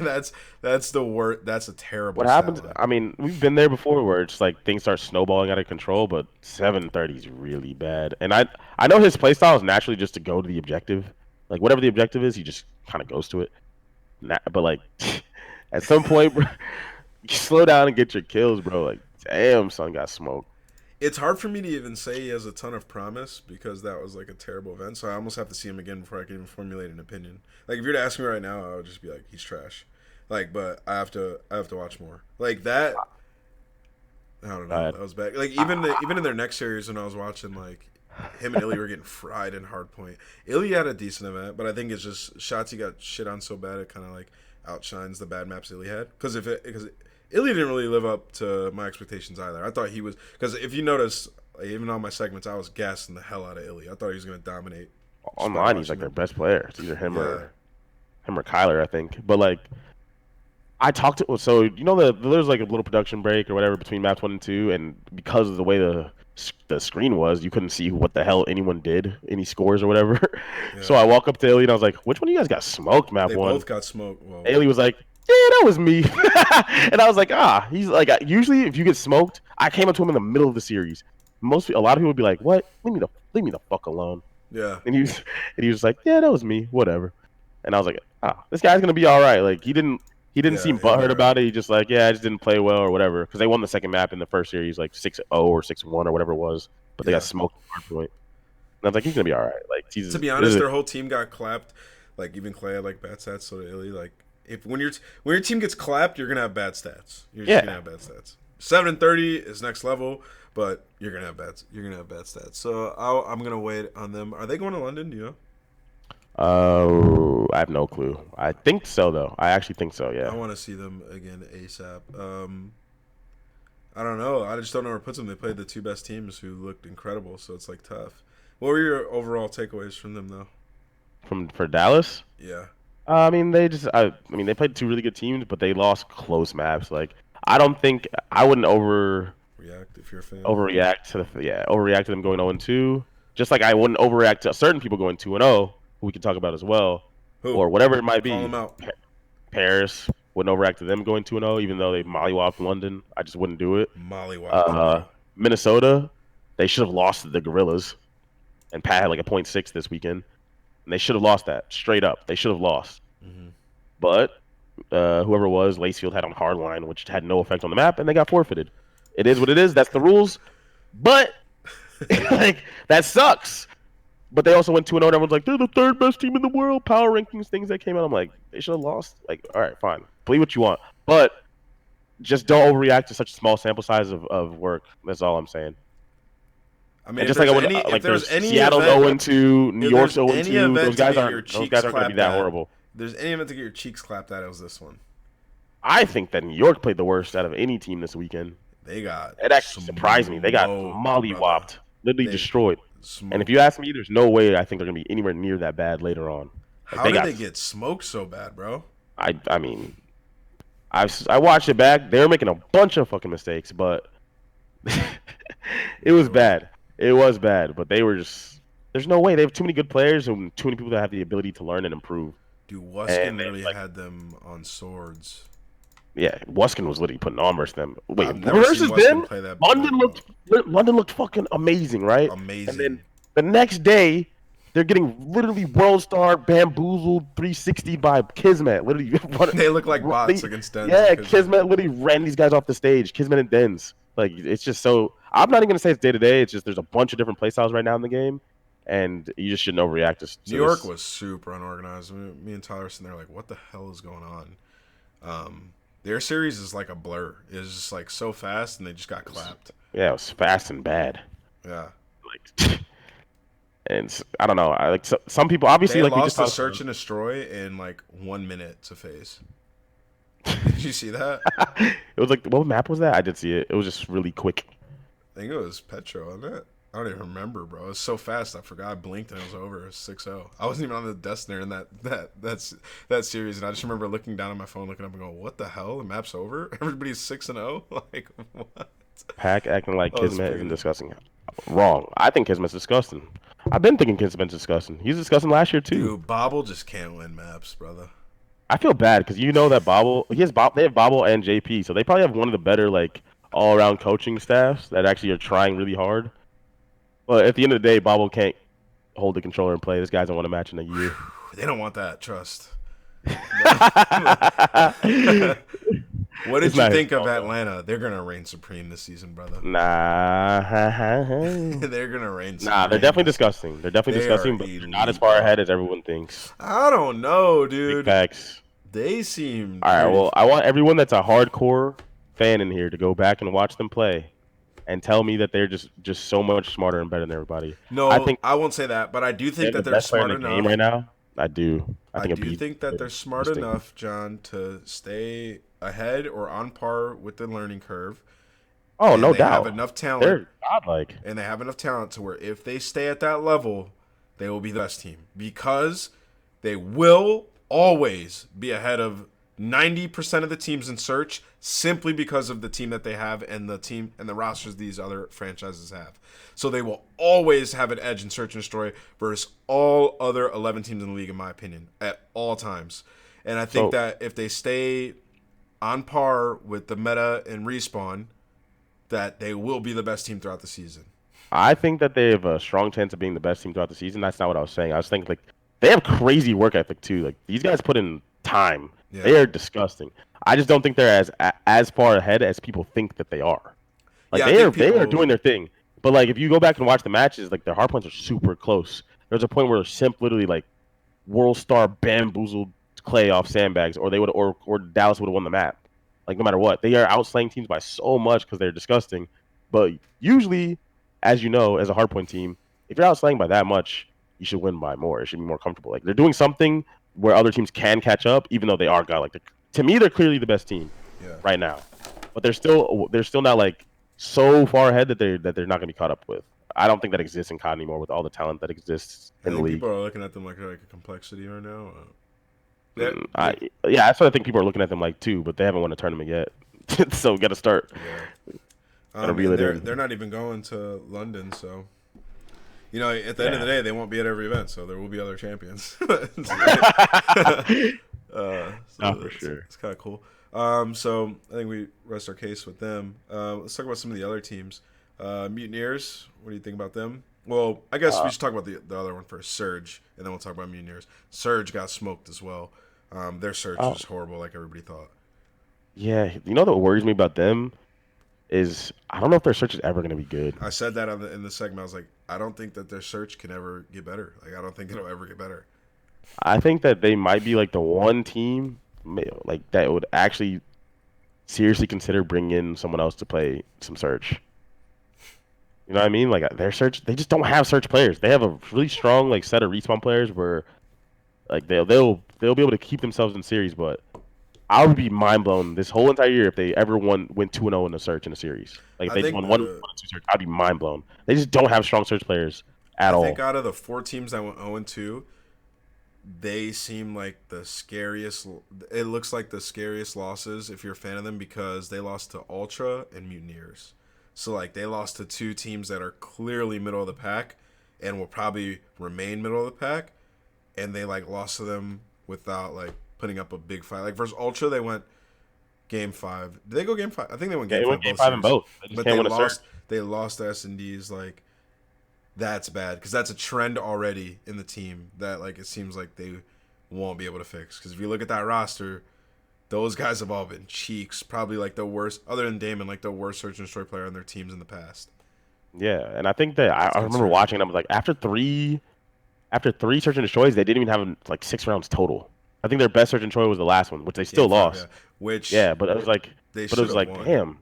that's the word. That's a terrible. what happens? stat line. I mean, we've been there before, where it's like things start snowballing out of control. But 7:30 is really bad. And I know his playstyle is naturally just to go to the objective. Like whatever the objective is, he just kind of goes to it. But like at some point, bro, you slow down and get your kills, bro. Like damn, son got smoked. It's hard for me to even say he has a ton of promise because that was like a terrible event. So I almost have to see him again before I can even formulate an opinion. Like if you were to ask me right now, I would just be like, he's trash. Like, but I have to watch more. Like that. I don't know. That was bad. Like even in their next series when I was watching, like him and Illy were getting fried in hardpoint. Illy had a decent event, but I think it's just Shotzi got shit on so bad it kind of like outshines the bad maps Illy had. Because Illy didn't really live up to my expectations either. I thought he was, because if you notice, like, even on my segments, I was gassing the hell out of Illy. I thought he was going to dominate. Online, he's like their best player. It's either him Yeah. or Kyler, I think. But like, I talked to there's like a little production break or whatever between maps 1 and 2, and because of the way the screen was, you couldn't see what the hell anyone did, any scores or whatever. Yeah. So I walk up to Ailey and I was like, "Which one of you guys got smoked, map They 1?" both got smoked. Well, Ailey was like, "Yeah, that was me." And I was like, He's like, usually if you get smoked, I came up to him in the middle of the series. A lot of people would be like, "What? Leave me the fuck alone." yeah. And he was like, "Yeah, that was me, whatever." And I was like, this guy's gonna be all right. Like he didn't seem he'll be butthurt all about it. He just like, yeah, I just didn't play well or whatever. Because they won the second map in the first series, like 6-0 or 6-1 or whatever it was. But they Yeah. got smoked at hard point. And I was like, he's gonna be all right. Like, To be honest, their whole team got clapped. Like even Clay had like bad stats, so did Illy. Like if when your team gets clapped, you're gonna have bad stats. You're just gonna have bad stats. 7 and 30 is next level, but you're gonna have bad stats. So I'm gonna wait on them. Are they going to London? Do you know? I have no clue. I think so though. I actually think so. I Yeah. want to see them again ASAP. I don't know. I just don't know where it puts them. They played the 2 best teams who looked incredible, so it's like tough. What were your overall takeaways from them though? For Dallas. Yeah. I mean, they played 2 really good teams, but they lost close maps. Like, I don't think I wouldn't React if you're a fan. Overreact to them going 0-2. Just like I wouldn't overreact to certain people going 2-0, who we can talk about as well, Who? or whatever it might Call be. them out. Paris wouldn't overreact to them going 2-0, even though they mollywopped London. I just wouldn't do it. Mollywopped. Minnesota, they should have lost to the Gorillas, and Pat had like a 0.6 this weekend, and they should have lost that straight up. They should have lost. Mm-hmm. But whoever it was, Lacefield had on hardline, which had no effect on the map, and they got forfeited. It is what it is. That's the rules. But like that sucks. But they also went 2-0, and everyone's like, they're the third best team in the world. Power rankings, things that came out. I'm like, they should have lost. Like, all right, fine. Believe what you want. But just don't overreact to such a small sample size of work. That's all I'm saying. I mean, and just like I would, like there's Seattle 0-2, New York's 0-2. Those guys aren't going to be that horrible. If there's any event to get your cheeks clapped at, it was this one. I think that New York played the worst out of any team this weekend. They got. It actually surprised me. They got mollywopped, literally destroyed. And if you ask me, there's no way I think they're gonna be anywhere near that bad later on. Like, how did they get smoked so bad, bro? I mean, I watched it back. They were making a bunch of fucking mistakes, but it was bad. It was bad, but they were just. There's no way. They have too many good players and too many people that have the ability to learn and improve. Dude, Wuskin literally had them on swords. Yeah, Wuskin was literally putting on versus them. Wait, versus them? London looked fucking amazing, right? Amazing. And then the next day, they're getting literally world star bamboozled 360 by Kismet. Literally, they look like bots against Dens. Yeah, Kismet literally ran these guys off the stage. Kismet and Dens. Like, it's just so. I'm not even gonna say it's day to day. It's just there's a bunch of different playstyles right now in the game, and you just shouldn't overreact to New York was super unorganized. Me and Tyler sitting there like, what the hell is going on? Their series is like a blur. It was just like so fast, and they just got clapped. Yeah, it was fast and bad. Yeah. Like, and I don't know. I like some people obviously they like lost the search and destroy in like 1 minute to FaZe. Did you see that? It was like, what map was that? I did see it. It was just really quick. I think it was Petro, wasn't it? I don't even remember, bro. It was so fast. I forgot. I blinked and it was over. It was 6-0. I wasn't even on the desk there in that series, and I just remember looking down at my phone, looking up, and going, "What the hell? The map's over. Everybody's 6-0. Like what?" Pack acting like Kismet isn't disgusting. Wrong. I think Kismet's disgusting. I've been thinking Kismet's disgusting. He's disgusting last year too. Dude, Bobble just can't win maps, brother. I feel bad because you know that Bobble. They have Bobble and JP, so they probably have one of the better like all-around coaching staffs that actually are trying really hard. But at the end of the day, Bobble can't hold the controller and play. This guy doesn't want a match in a year. They don't want that. Trust. What did you think of Atlanta? They're gonna reign supreme this season, brother. Nah. They're gonna reign supreme. Nah, they're definitely disgusting. They're definitely disgusting, but they're not as far ahead as everyone thinks. I don't know, dude. Big facts. They seem. All right, well, I want everyone that's a hardcore fan in here to go back and watch them play and tell me that they're just so much smarter and better than everybody. No, I won't say that, but I do think that they're smart enough. Game right now, I do. I do think that they're smart enough, John, to stay ahead or on par with the learning curve. Oh, no doubt. They have enough talent. They're godlike. And they have enough talent to where if they stay at that level, they will be the best team. Because they will always be ahead of 90% of the teams in search simply because of the team that they have and the team and the rosters these other franchises have. So they will always have an edge in search and destroy versus all other 11 teams in the league, in my opinion, at all times. And I think that if they stay on par with the meta and respawn, that they will be the best team throughout the season. I think that they have a strong chance of being the best team throughout the season. That's not what I was saying. I was thinking like they have crazy work ethic too. Like these guys put in time. Yeah. They are disgusting. I just don't think they're as far ahead as people think that they are. Like they are doing their thing. But like if you go back and watch the matches, like their hard points are super close. There's a point where Simp literally like world star bamboozled Clay off sandbags, or they would or Dallas would have won the map. Like no matter what, they are outslaying teams by so much because they're disgusting. But usually, as you know, as a hardpoint team, if you're outslaying by that much, you should win by more. It should be more comfortable. Like they're doing something where other teams can catch up, even though they are godlike. To me, they're clearly the best team right now. But they're still not like so far ahead that they're not going to be caught up with. I don't think that exists in COD anymore with all the talent that exists in the league. People are looking at them like a complexity right now. Yeah, that's what I think people are looking at them like too, but they haven't won a tournament yet. So we got to start. Yeah. Gotta reel And it they're in. not even going to London, so at the end of the Yeah. day, they won't be at every event, so there will be other champions. No, So for sure. it's kind of cool. So I think we rest our case with them. Let's talk about some of the other teams. Mutineers, what do you think about them? Well, I guess we Uh, should talk about the other one first, Surge, and then we'll talk about Mutineers. Surge got smoked as well. Their search oh, was horrible, like everybody thought. yeah. You know what worries me about them is I don't know if their search is ever gonna be good. I said that in the segment. I was like, I don't think that their search can ever get better. Like, I don't think it'll ever get better. I think that they might be like the one team like that would actually seriously consider bringing in someone else to play some search. You know what I mean? Like their search, they just don't have search players. They have a really strong like set of respawn players where like they'll be able to keep themselves in series. But I would be mind blown this whole entire year if they ever went 2-0 in a search in a series. Like if I they think won one the or two search, I'd be mind blown. They just don't have strong search players at I think all. out of the four teams that went 0-2, they seem like the scariest. It looks like the scariest losses if you're a fan of them because they lost to Ultra and Mutineers. So like they lost to two teams that are clearly middle of the pack and will probably remain middle of the pack, and they like lost to them without like putting up a big fight. Like versus Ultra, they went game five. Did they go game five? I think they went Yeah, game it went five game both five in series, both. They just but can't win a search. They lost to S&Ds like that's bad because that's a trend already in the team that like it seems like they won't be able to fix. Because if you look at that roster, those guys have all been cheeks. Probably like the worst, other than Damon, like the worst search and destroy player on their teams in the past. Yeah, and I think that I, It's I remember concerning. watching them like after three search and destroys, they didn't even have like 6 rounds total. I think their best search and destroy was the last one, which they still Game five, yeah, lost. which Yeah, they but it should was have like, won. damn.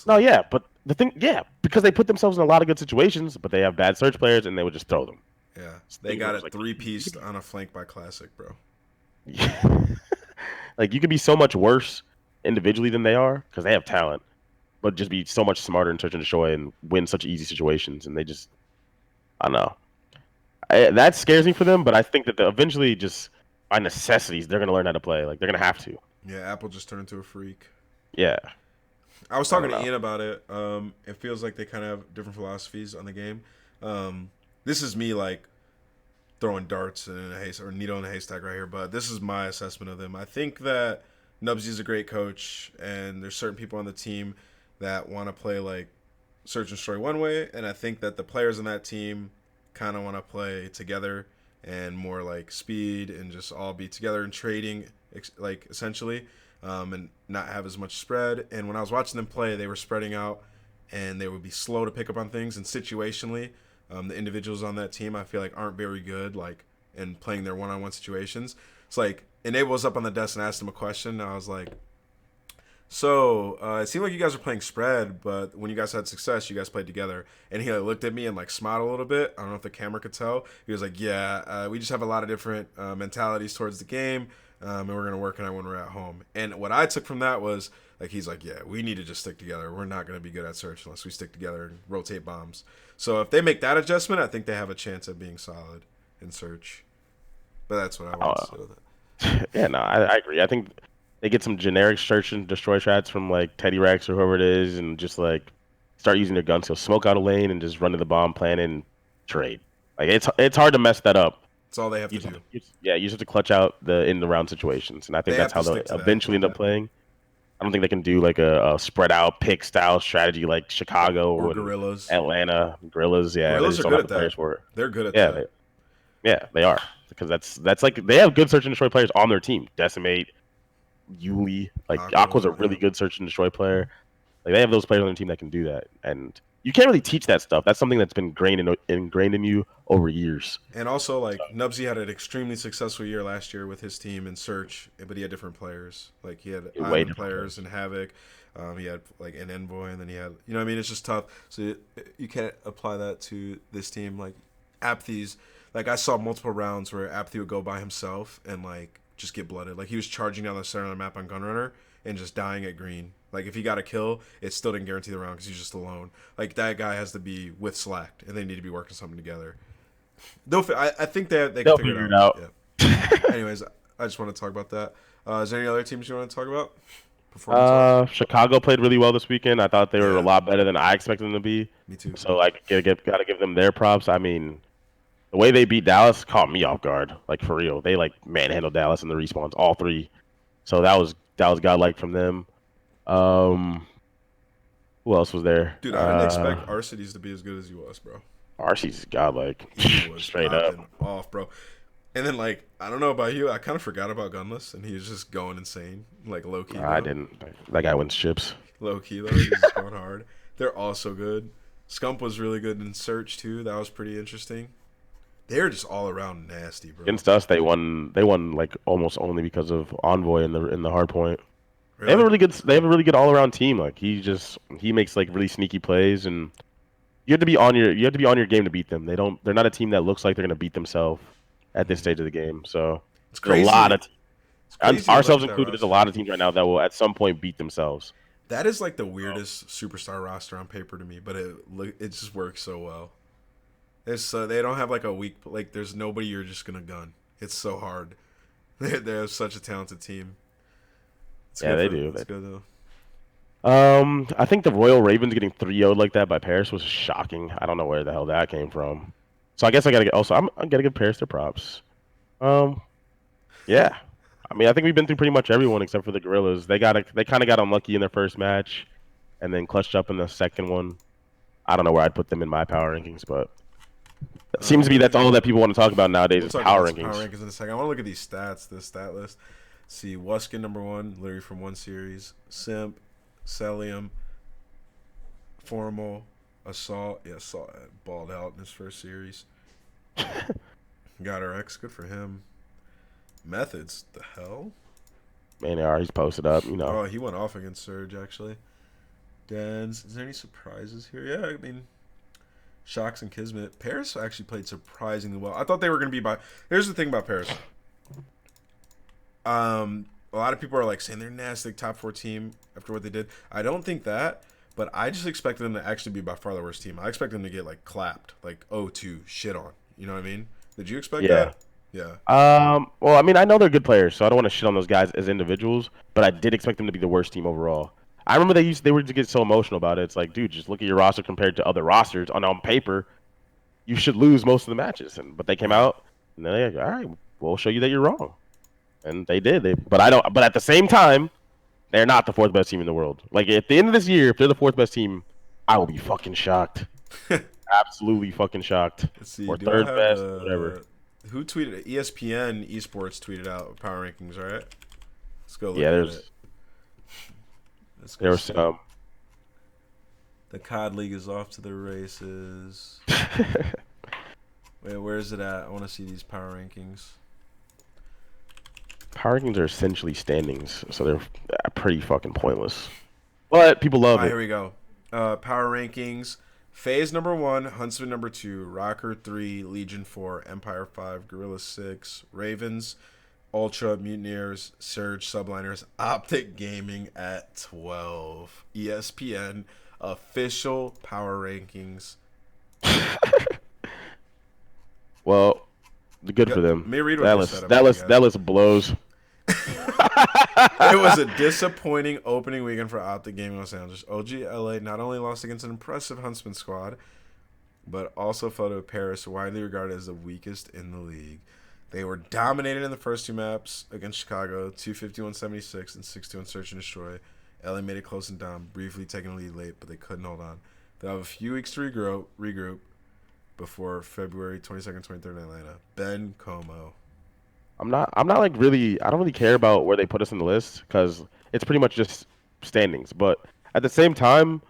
No, Honestly, yeah, but the thing, yeah, because they put themselves in a lot of good situations, but they have bad search players, and they would just throw them. yeah, they Things where got it's it three pieced on a flank by Classic, bro. like you could be so much worse individually than they are because they have talent, but just be so much smarter in search and destroy and win such easy situations, and they just, I don't know. That scares me for them, but I think that eventually, just by necessities, they're gonna learn how to play. Like they're gonna have to. Yeah, Apple just turned into a freak. Yeah, I was I talking don't to know. Ian about it. It feels like they kind of have different philosophies on the game. This is me like throwing darts in a haystack or needle in a haystack right here, but this is my assessment of them. I think that Nubsy's a great coach, and there's certain people on the team that want to play like search and destroy one way, and I think that the players on that team kind of want to play together and more like speed and just all be together and trading, like essentially, and not have as much spread. And when I was watching them play, they were spreading out and they would be slow to pick up on things. And situationally, the individuals on that team I feel like aren't very good, like in playing their one-on-one situations. It's like Enable was up on the desk and asked him a question. And I was like, so it seemed like you guys were playing spread, but when you guys had success, you guys played together. And he like, looked at me and like smiled a little bit. I don't know if the camera could tell. He was like, "Yeah, we just have a lot of different mentalities towards the game, and we're gonna work on it when we're at home." And what I took from that was like, he's like, "Yeah, we need to just stick together. We're not gonna be good at search unless we stick together and rotate bombs." So if they make that adjustment, I think they have a chance at being solid in search. But that's what I wanted to say with it. Yeah, no, I agree. I think they get some generic search and destroy shots from like Teddy Rex or whoever it is, and just like start using their gun skills, smoke out a lane, and just run to the bomb, plan and trade. Like it's hard to mess that up. That's all they have to do. Yeah, you just have to clutch out the in the round situations, and I think They that's have how to they'll stick to that. eventually end up playing. I don't think they can do like a spread out pick style strategy like Or Chicago and gorillas. Atlanta Gorillas. Yeah, they Gorillas just are don't good have at the players that. for it. They're good at Yeah, that. yeah, they are because that's like they have good search and destroy players on their team. Decimate, Yuli, like Aqua's a Aqua, really yeah. good search and destroy player. Like they have those players on their team that can do that, and you can't really teach that stuff. That's something that's been ingrained in you over years. And also, like Nubsy had an extremely successful year last year with his team in Search, but he had different players. Like he had Way Island different players players. and Havoc. He had like an Envoy, and then he had, you know, what I mean, it's just tough. So you can't apply that to this team. Like Apthy's, like I saw multiple rounds where Apthy would go by himself and like just get blooded. Like he was charging down the center of the map on Gunrunner and just dying at green. Like if he got a kill, it still didn't guarantee the round because he's just alone. Like that guy has to be with Slacked, and they need to be working something together. I think they can They'll figure it figure it out. out. Yeah. Anyways, I just want to talk about that. Is there any other teams you want to talk about? performance-wise? Chicago played really well this weekend. I thought they were a Yeah, lot better than I expected them to be. me too. So like, gotta give them their props. I mean, the way they beat Dallas caught me off guard. Like for real, they like manhandled Dallas in the respawns, all three. So that was godlike from them. Um, who else was there? Dude, I didn't expect our cities to be as good as he was, bro. RC's godlike, He was straight up. popping off, bro. And then, like, I don't know about you, I kind of forgot about Gunless, and he was just going insane. Like, low key, I though. didn't. That guy wins chips. Low key, though. He's just going hard. They're also good. Scump was really good in Search, too. That was pretty interesting. They're just all around nasty, bro. Against us, they won. They won like almost only because of Envoy in the hard point. They have a Really? really good. They have a really good all around team. Like he makes like really sneaky plays, and you have to be on your game to beat them. They're not a team that looks like they're gonna beat themselves at this stage of the game. So It's there's a crazy. lot of It's and crazy to look ourselves at that included. There's a roster. lot of teams right now that will at some point beat themselves. That is, like, the weirdest superstar roster on paper to me, but it just works so well. They don't have, like, a weak... Like, there's nobody you're just going to gun. It's so hard. They're such a talented team. It's Yeah, good they for, do. It's good, though. I think the Royal Ravens getting 3-0'd like that by Paris was shocking. I don't know where the hell that came from. So I guess I gotta get also I gotta give Paris their props. Um, yeah. I mean, I think we've been through pretty much everyone except for the Gorillas. They kind of got unlucky in their first match, and then clutched up in the second one. I don't know where I'd put them in my power rankings, but it seems to be that's all that people want to talk about nowadays We'll is talk power about power rankings. rankings in a second. I want to look at these stats, this stat list. See, Wuskin #1, literally from one series. Simp, Celium, Formal, Assault. Yeah, Assault balled out in his first series. Got our X, good for him. Methods, the hell? Man, he's posted up. Oh, he went off against Surge, actually. Dens, is there any surprises here? Yeah, I mean, Shocks and Kismet. Paris actually played surprisingly well. I thought they were going to be by... Here's the thing about Paris. A lot of people are like saying they're nasty, top 4 team after what they did. I don't think that, but I just expected them to actually be by far the worst team. I expect them to get like clapped, like 0-2, shit on. You know what I mean? Did you expect Yeah. that? Yeah. Well, I mean, I know they're good players, so I don't want to shit on those guys as individuals, but I did expect them to be the worst team overall. I remember they were to get so emotional about it. It's like, dude, just look at your roster compared to other rosters. On paper, you should lose most of the matches, but they came Right. out and they're like, all right, we'll show you that you're wrong, and they did. But I don't. But at the same time, they're not the 4th best team in the world. Like at the end of this year, if they're the 4th best team, I will be fucking shocked. Absolutely fucking shocked. Let's see. Or Do I 3rd have best, the... whatever. Who tweeted it? ESPN Esports tweeted out power rankings, right? Let's go look Yeah, at there's it. Let's go there was see. some. The COD League is off to the races. Wait, where is it at? I want to see these power rankings. Power rankings are essentially standings, so they're pretty fucking pointless. But people love All right, it. here we go. Power rankings. FaZe #1, Huntsmen #2, Rocker 3, Legion 4, Empire 5, Gorilla 6, Ravens, Ultra, Mutineers, Surge, Subliners, Optic Gaming at 12. ESPN official power rankings. Well, good for Let them. me read what That they list said that about list you that guys. list blows. It was a disappointing opening weekend for Optic Gaming Los Angeles. OG LA not only lost against an impressive Huntsman squad, but also fell to Paris, widely regarded as the weakest in the league. They were dominated in the first 2 maps against Chicago, 251-76 and 61 Search and Destroy. LA made it close and down, briefly taking a lead late, but they couldn't hold on. They'll have a few weeks to regroup before February 22nd, 23rd in Atlanta. Ben Como. I'm not like really. I don't really care about where they put us in the list because it's pretty much just standings. But at the same time,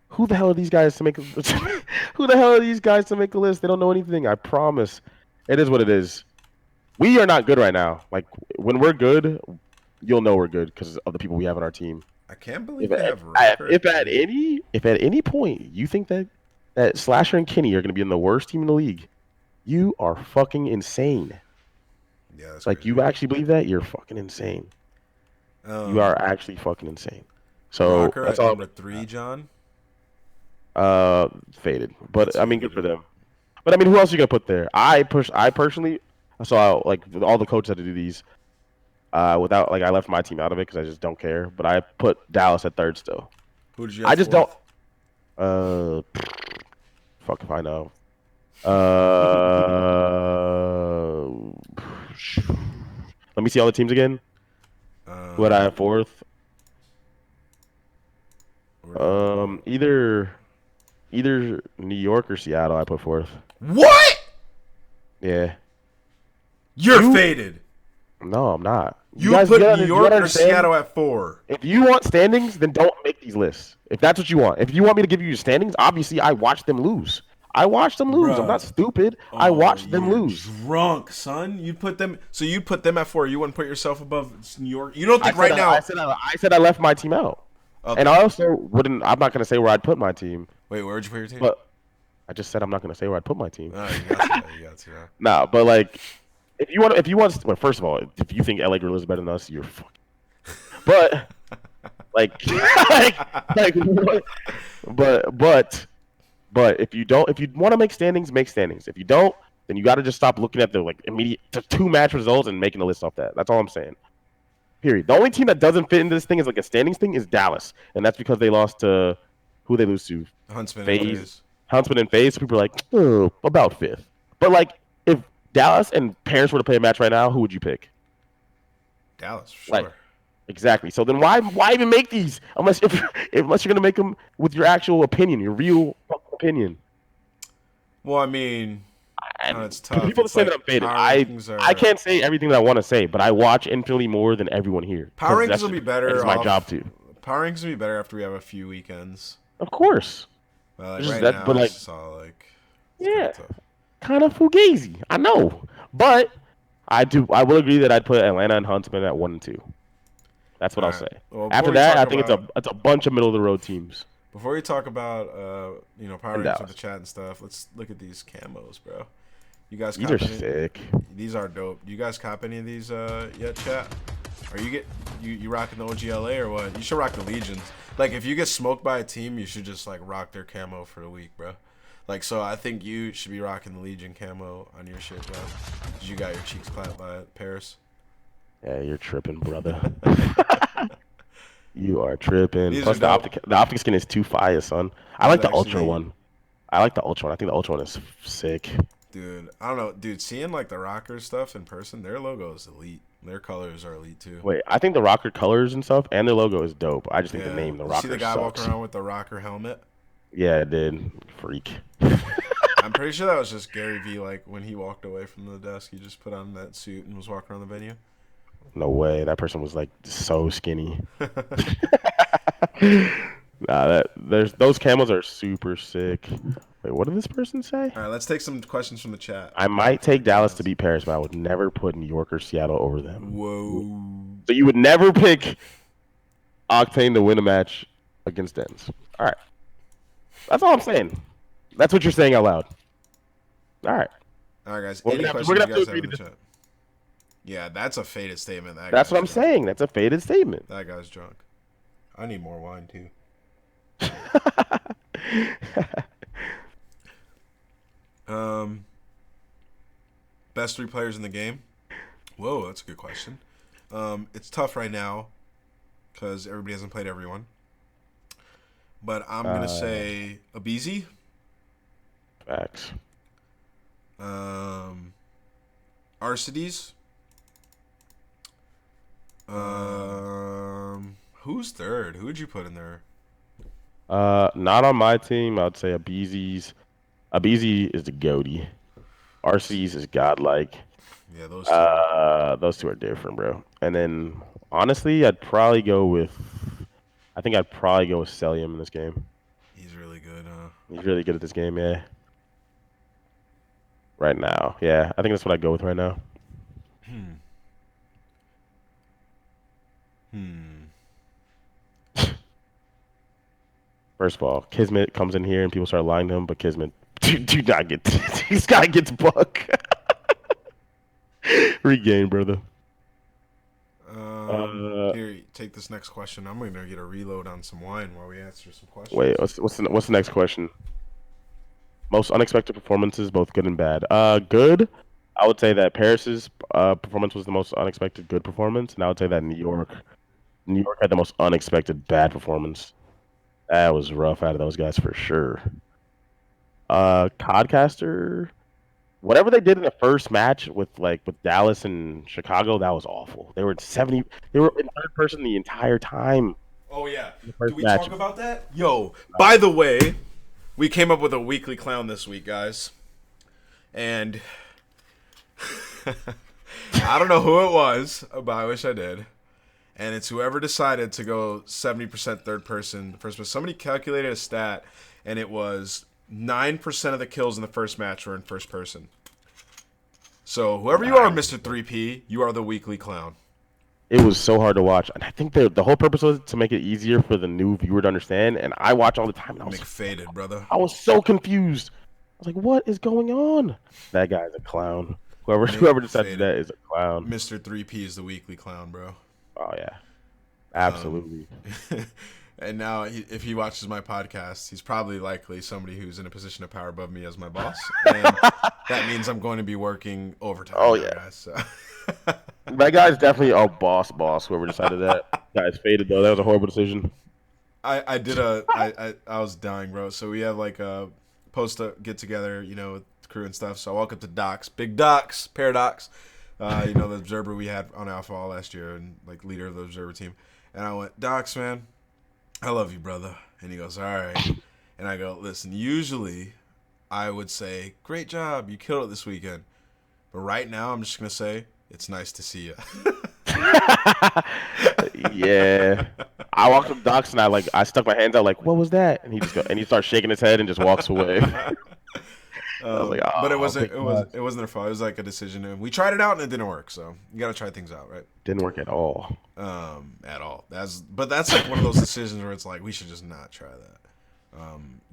who the hell are these guys to make? Who the hell are these guys to make a list? They don't know anything. I promise. It is what it is. We are not good right now. Like when we're good, you'll know we're good because of the people we have on our team. I can't believe If they have at, Rocker. if at any point you think that Slasher and Kenny are going to be in the worst team in the league, you are fucking insane. Yeah, that's Like crazy. you actually believe that? You're fucking insane. You are actually fucking insane. So Rocker that's at all. #3, John. Faded. But That's I mean, good for faded. them. But I mean, who else are you gonna put there? I personally, I saw like all the coaches had to do these. Without I left my team out of it because I just don't care. But I put Dallas at third still. Who did you I have just don't. fourth? Fuck if I know. Let me see all the teams again. What I have fourth? Either New York or Seattle. I put fourth. What? Yeah. You're faded. No, I'm not. You put New York or Seattle at 4. If you want standings, then don't make these lists. If that's what you want. If you want me to give you your standings, obviously I watched them lose. I watched them lose. Bruh. I'm not stupid. I watched them lose. Drunk, son. You put them. So you put them at 4. You wouldn't put yourself above New York. You don't think right now? I said I left my team out, and I also wouldn't. I'm not gonna say where I'd put my team. Wait, where'd you put your team? But I just said I'm not gonna say where I'd put my team. Oh, you got to. Nah, but if you want, well, first of all, if you think LA Guerrillas is better than us, you're fucking. But but if you want to make standings, make standings. If you don't, then you got to just stop looking at the immediate 2-match results and making a list off that. That's all I'm saying. Period. The only team that doesn't fit into this thing is a standings thing is Dallas, and that's because they lost to who they lose to? Huntsmen FaZe. and FaZe. Huntsmen and FaZe. People are like, oh, about 5th. But if Dallas and Parents were to play a match right now, who would you pick? Dallas, for sure. Exactly. So then why even make these unless you're gonna make them with your actual opinion, your real opinion? Well, I mean, it's tough. People say that I'm faded. I can't say everything that I want to say, but I watch infinitely more than everyone here. Power rankings will be better. It's my job too. Power rankings will be better after we have a few weekends. Of course. Right now, it's all kind of fugazi. I know, but I will agree that I'd put Atlanta and Huntsman at 1 and 2. That's what I'll say. Well, after that, I think it's a bunch of middle of the road teams. Before we talk about power rankings with the chat and stuff, let's look at these camos, bro. You guys, these are sick. These are dope. Do you guys cop any of these yet, chat? Are you rocking the OGLA or what? You should rock the Legions. If you get smoked by a team, you should just rock their camo for the week, bro. So I think you should be rocking the Legion camo on your shit, bro. Cause you got your cheeks clapped by Paris. Yeah, you're tripping, brother. You are tripping. These Plus, the optic skin is too fire, son. I like the Ultra one. I think the Ultra one is sick. Dude, I don't know. Dude, seeing the Rocker stuff in person, their logo is elite. Their colors are elite too. Wait, I think the Rocker colors and stuff and their logo is dope. I just think the name, the Rocker, see the guy walking around with the Rocker helmet? Yeah, it did. Freak. I'm pretty sure that was just Gary V. When he walked away from the desk, he just put on that suit and was walking around the venue. No way. That person was so skinny. Those camos are super sick. Wait, what did this person say? All right, let's take some questions from the chat. I might take Dallas to beat Paris, but I would never put New York or Seattle over them. Whoa. So you would never pick Octane to win a match against Dens. All right. That's all I'm saying. That's what you're saying out loud. All right. All right, guys. We're going to have to agree to this. Yeah, that's a faded statement. That's what I'm saying. That's a faded statement. That guy's drunk. I need more wine, too. Best 3 players in the game? Whoa, that's a good question. It's tough right now because everybody hasn't played everyone. But I'm going to say Abizi. Facts. Arcides. Who's third? Who would you put in there? Not on my team. I'd say Abizi is the goatee. Arcees is godlike. Yeah, those two are different, bro. And then honestly, I think I'd probably go with Celium in this game. He's really good, huh? He's really good at this game, yeah. Right now, yeah. I think that's what I'd go with right now. First of all, Kismet comes in here and people start lying to him, but Kismet do not get this guy gets buck. Regain, brother. Here, take this next question. I'm gonna get a reload on some wine while we answer some questions. Wait, what's the next question? Most unexpected performances, both good and bad. Good. I would say that Paris's performance was the most unexpected good performance, and I would say that New York had the most unexpected bad performance. That was rough out of those guys for sure. Codcaster, whatever they did in the first match with Dallas and Chicago, that was awful. They were in third person the entire time Oh yeah. in the Do first we match. talk about that? Yo, by the way, we came up with a weekly clown this week, guys. And I don't know who it was, but I wish I did. And it's whoever decided to go 70% third person first. But somebody calculated a stat, and it was 9% of the kills in the first match were in first person. So whoever you are, Mr. 3P, you are the weekly clown. It was so hard to watch, and I think the whole purpose was to make it easier for the new viewer to understand. And I watch all the time, and McFaded, brother. I was so confused. I was like, "What is going on?" That guy's a clown. Whoever decided that is a clown. Mr. 3P is the weekly clown, bro. Oh yeah, absolutely. And now, if he watches my podcast, he's probably likely somebody who's in a position of power above me as my boss, and that means I'm going to be working overtime. Oh now, yeah, guys, so. that guy's definitely a boss. Whoever decided that guy's faded though. That was a horrible decision. I was dying, bro. So we have like a post get together, with the crew and stuff. So I walk up to Docs, Big Docs, Paradox, the observer we had on Alpha all last year and like leader of the observer team. And I went, Docs, man, I love you, brother. And he goes, all right. And I go, listen, usually I would say, great job, you killed it this weekend. But right now, I'm just gonna say, it's nice to see you. Yeah, I walked up to Docs and I stuck my hands out like, "What was that?" And he starts shaking his head and just walks away. I was like, "Oh," but it wasn't their fault. It was like a decision, and we tried it out and it didn't work. So you gotta try things out, right? Didn't work at all. At all. That's like one of those decisions where it's like we should just not try that.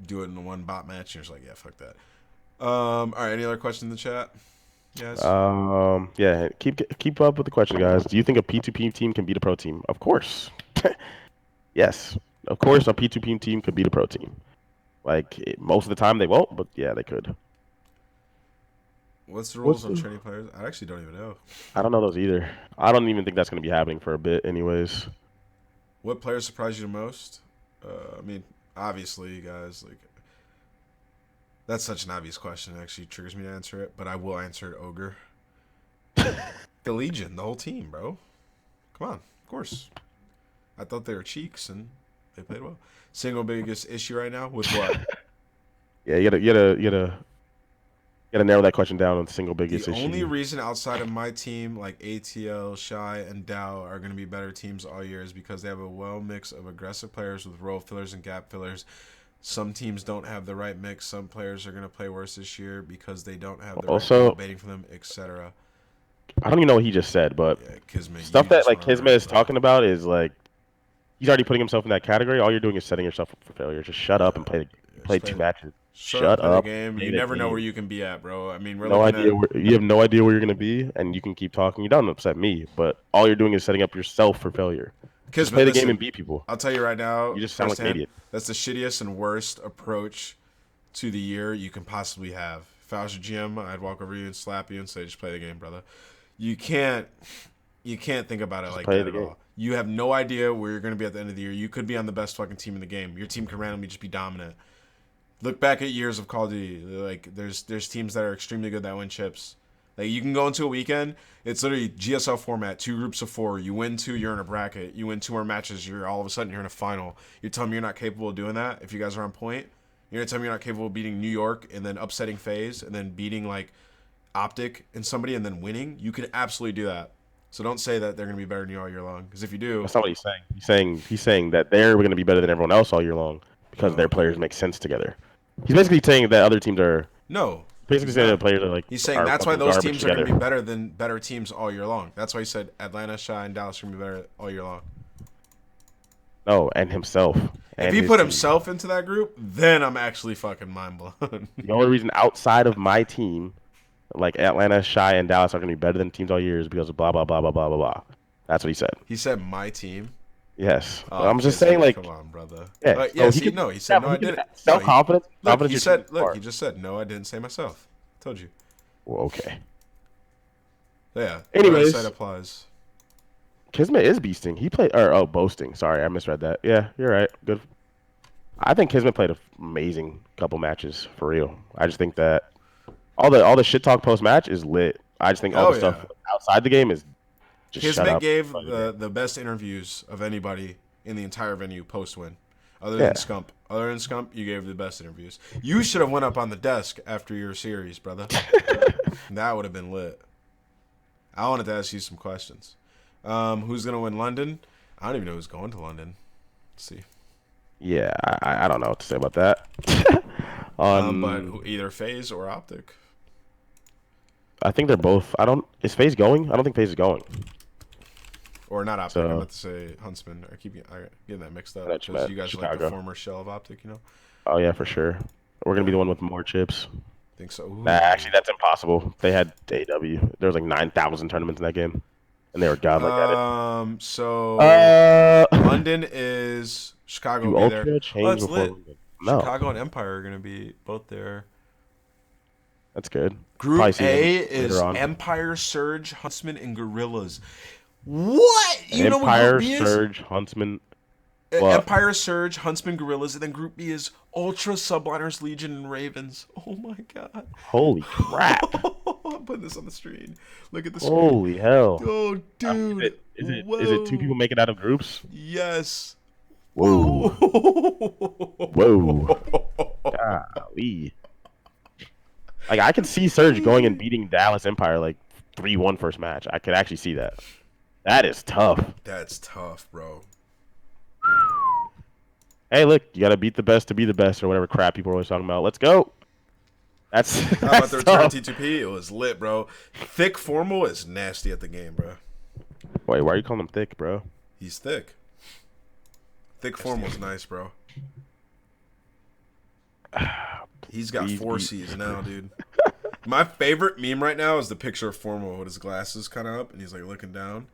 Do it in one bot match, and you're just like, yeah, fuck that. All right. Any other questions in the chat? Yes. Yeah. Keep up with the question, guys. Do you think a P2P team can beat a pro team? Of course. Yes. Of course, a P2P team could beat a pro team. Most of the time they won't, but yeah, they could. What's the rules on training players? I actually don't even know. I don't know those either. I don't even think that's going to be happening for a bit, anyways. What players surprised you the most? Obviously, guys, that's such an obvious question. It actually triggers me to answer it, but I will answer it. Ogre, the Legion, the whole team, bro. Come on, of course. I thought they were cheeks and they played well. Single biggest issue right now with what? Yeah, you gotta narrow that question down on the single biggest issue. The only reason outside of my team, like ATL, Shy, and Dow, are going to be better teams all year is because they have a well mix of aggressive players with role fillers and gap fillers. Some teams don't have the right mix. Some players are going to play worse this year because they don't have the right people waiting for them, etc. I don't even know what he just said, but Kismet, stuff that Kismet is talking about is he's already putting himself in that category. All you're doing is setting yourself up for failure. Just shut up and play 2 matches. Shut up. The game. You never know where you can be at, bro. I mean, you have no idea where you're gonna be, and you can keep talking. You don't upset me, but all you're doing is setting up yourself for failure. Just play the game and beat people. I'll tell you right now. You just sound like an idiot. That's the shittiest and worst approach to the year you can possibly have. If I was your GM, I'd walk over you and slap you and say, "Just play the game, brother." You can't think about it like that at all. You have no idea where you're going to be at the end of the year. You could be on the best fucking team in the game. Your team can randomly just be dominant. Look back at years of Call of Duty. There's teams that are extremely good that win chips. You can go into a weekend. It's literally GSL format, 2 groups of 4. You win 2, you're in a bracket. You win 2 more matches, you're all of a sudden you're in a final. You're telling me you're not capable of doing that if you guys are on point? You're gonna tell me you're not capable of beating New York and then upsetting FaZe and then beating Optic and somebody and then winning? You could absolutely do that. So don't say that they're going to be better than you all year long, because if you do, that's not what he's saying. He's saying that they're going to be better than everyone else all year long because their players make sense together. He's basically saying that other teams are Basically saying that players are He's saying that's why those teams are going to be better than better teams all year long. That's why he said Atlanta, Shy, and Dallas are going to be better all year long. No, and himself. If he put himself into that group, then I'm actually fucking mind blown. The only reason outside of my team, Atlanta, Shy, and Dallas are going to be better than teams all year is because of blah, blah, blah, blah, blah, blah, blah. That's what he said. He said my team? Yes. I'm just saying, come on, brother. Yeah. He said, no, I didn't. Self-confidence. He just said, no, I didn't say myself. Told you. Well, okay. Yeah. Anyways, Side applies. Kismet is beasting. He played, or boasting. Sorry, I misread that. Yeah, you're right. Good. I think Kismet played an amazing couple matches for real. I just think that all the shit talk post match is lit. I just think all the Hell stuff yeah. outside the game is just shut Kismet up. gave the best interviews of anybody in the entire venue post win. Other than Yeah. Scump. Other than Scump, you gave the best interviews. You should have went up on the desk after your series, brother. That would have been lit. I wanted to ask you some questions. Who's going to win London? I don't even know who's going to London. Let's see. Yeah, I don't know what to say about that. But either FaZe or Optic. I think they're both. Is FaZe going? I don't think FaZe is going. Or not Optic. So, I meant to say Huntsmen. I getting that mixed up. That's Because you guys are like the Chicago. former shell of Optic, you know? Oh yeah, for sure. We're gonna be the one with more chips. Think so. Nah, actually, that's impossible. They had AW. There was like 9,000 tournaments in that game, and they were godlike at it. So Uh, London is Chicago do will be there. Ultra Oh, change that's before? lit. No, Chicago and Empire are going to be both there. that's good. Group Probably see A them is later on. Empire, Surge, Huntsmen, and Gorillas. What? You know what Empire, Group B is? Surge, Huntsman. What? Empire, Surge, Huntsmen, Gorillas, and then Group B is Ultra, Subliners, Legion, and Ravens. Oh my god. Holy crap! I'm putting this on the screen. Look at the screen. Holy hell! Oh, dude. Is it two people make it out of groups? Yes. Whoa! Whoa. Golly! Like I could see Surge going and beating Dallas Empire like 3-1 first match. I could actually see that. That is tough. That's tough, bro. Hey, look, you gotta beat the best to be the best, or whatever crap people are always talking about. Let's go. That's How about the return T2P? It was lit, bro. Thick Formal is nasty at the game, bro. Wait, why are you calling him thick, bro? He's thick. Thick Formal's nice, bro. He's got 4 C's now, dude. My favorite meme right now is the picture of Formal with his glasses kind of up, and he's like looking down.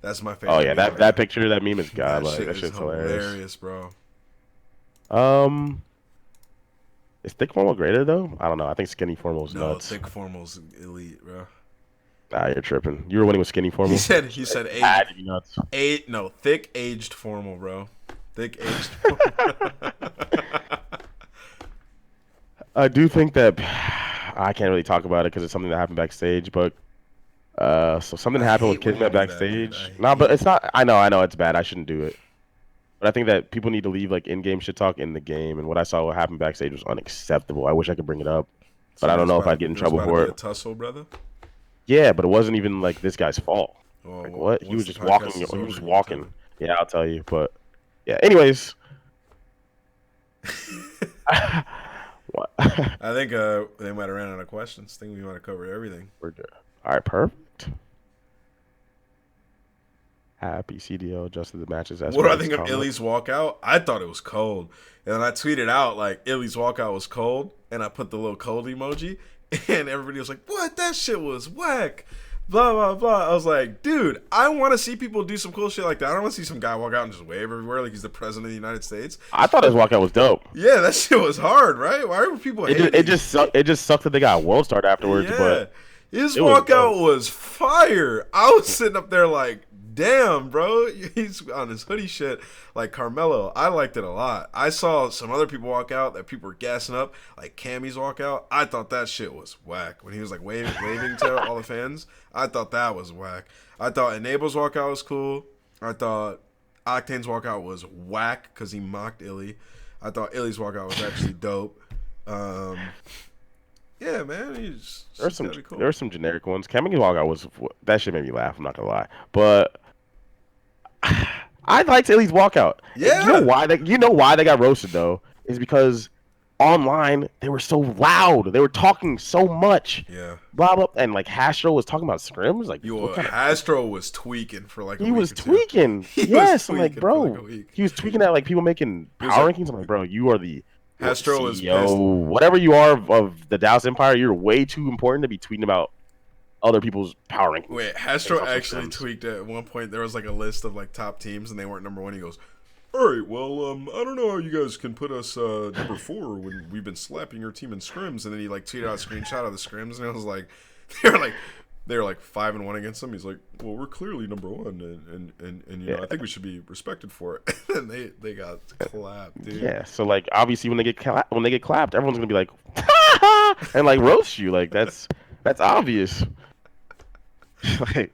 That's my favorite. Oh yeah, meme that picture, that meme is godlike. shit That is shit's hilarious, bro. Is thick formal greater though? I don't know. I think skinny formal is nuts. Thick Formal's elite, bro. Ah, you're tripping. You were winning with skinny formal. He said Nuts. thick aged Formal, bro. Thick aged Formal. I do think that I can't really talk about it because it's something that happened backstage, but so something happened with Kismet backstage. But it's not. I know it's bad. I shouldn't do it. But I think that people need to leave like in-game shit talk in the game, and what I saw what happened backstage was unacceptable. I wish I could bring it up, but I don't know if I'd get in trouble for it. A tussle, brother. Yeah, but it wasn't even like this guy's fault. Oh, Like what? He was once just the podcast walking. is He was over, just you walking. tell me. Yeah, I'll tell you. But yeah. Anyways. What? I think they might have ran out of questions. I think we might have covered everything. We're good. All right, perfect. Happy CDL adjusted the matches. What do I think of Illy's walkout? I thought it was cold. And then I tweeted out, like, Illy's walkout was cold. And I put the little cold emoji. And everybody was like, what? That shit was whack. Blah, blah, blah. I was like, dude, I want to see people do some cool shit like that. I don't want to see some guy walk out and just wave everywhere like he's the president of the United States. I thought his walkout was dope. Yeah, that shit was hard, right? Why were people hating? It just sucked that they got a world start afterwards. Yeah. But His walkout was fire. I was sitting up there like, damn, bro. He's on his hoodie shit like Carmelo. I liked it a lot. I saw some other people walk out that people were gassing up, like Cammy's walkout. I thought that shit was whack. When he was like waving to all the fans, I thought that was whack. I thought Enable's walkout was cool. I thought Octane's walkout was whack because he mocked Illy. I thought Illy's walkout was actually dope. Yeah, man, there were some generic ones. Cammy's walkout that shit made me laugh. I'm not gonna lie, but I liked Illy's walkout. Yeah. You know why they got roasted though? Is because online they were so loud. They were talking so much. Yeah. Blah blah. And like Hastro was talking about scrims. Like Hastro was tweaking for like a week. He was tweaking. Yes, I'm like, bro. Like He was tweaking at like people making power rankings. I'm like, bro, you are the Hastro was CEO, whatever you are of the Dallas Empire. You're way too important to be tweeting about other people's power rankings. Wait, Hastro actually tweaked at one point. There was like a list of like top teams, and they weren't number one. He goes, "All right, well, I don't know how you guys can put us number 4 when we've been slapping your team in scrims." And then he like tweeted out a screenshot of the scrims, and it was like, they were like, They were like 5-1 against them. He's like, well, we're clearly number one, and you know, I think we should be respected for it. And they got clapped, dude. Yeah, so like obviously when they get clapped, everyone's gonna be like, and like roast you. Like that's obvious. Like,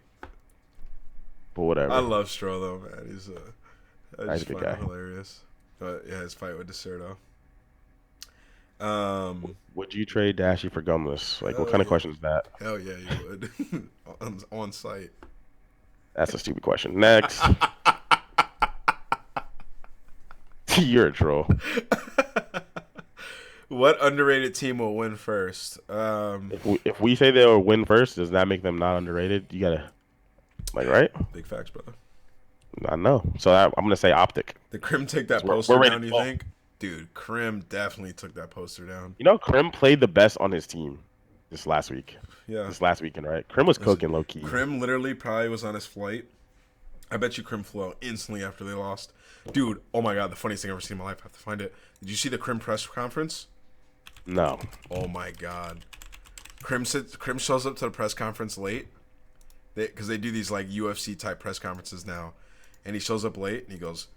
but whatever. I love Stro though, man. I He's just a good find guy. him hilarious. But yeah, his fight with Deserto. Would you trade Dashy for Gumless? Like, what Hell kind of yeah. question is that? Hell yeah, you would. on site. That's a stupid question. Next. You're a troll. What underrated team will win first? If we say they'll win first, does that make them not underrated? You gotta, like, right? Big facts, brother. I know. So I'm gonna say Optic. Did Krim take that We're poster ready down, to you go. think? Dude, Krim definitely took that poster down. You know, Krim played the best on his team this last week. Yeah. This last weekend, right? Krim was cooking low key. Krim literally probably was on his flight. I bet you Krim flew out instantly after they lost. Dude, oh my God, the funniest thing I've ever seen in my life. I have to find it. Did you see the Krim press conference? No. Oh my God. Krim shows up to the press conference late. Because they do these like UFC type press conferences now. And he shows up late and he goes,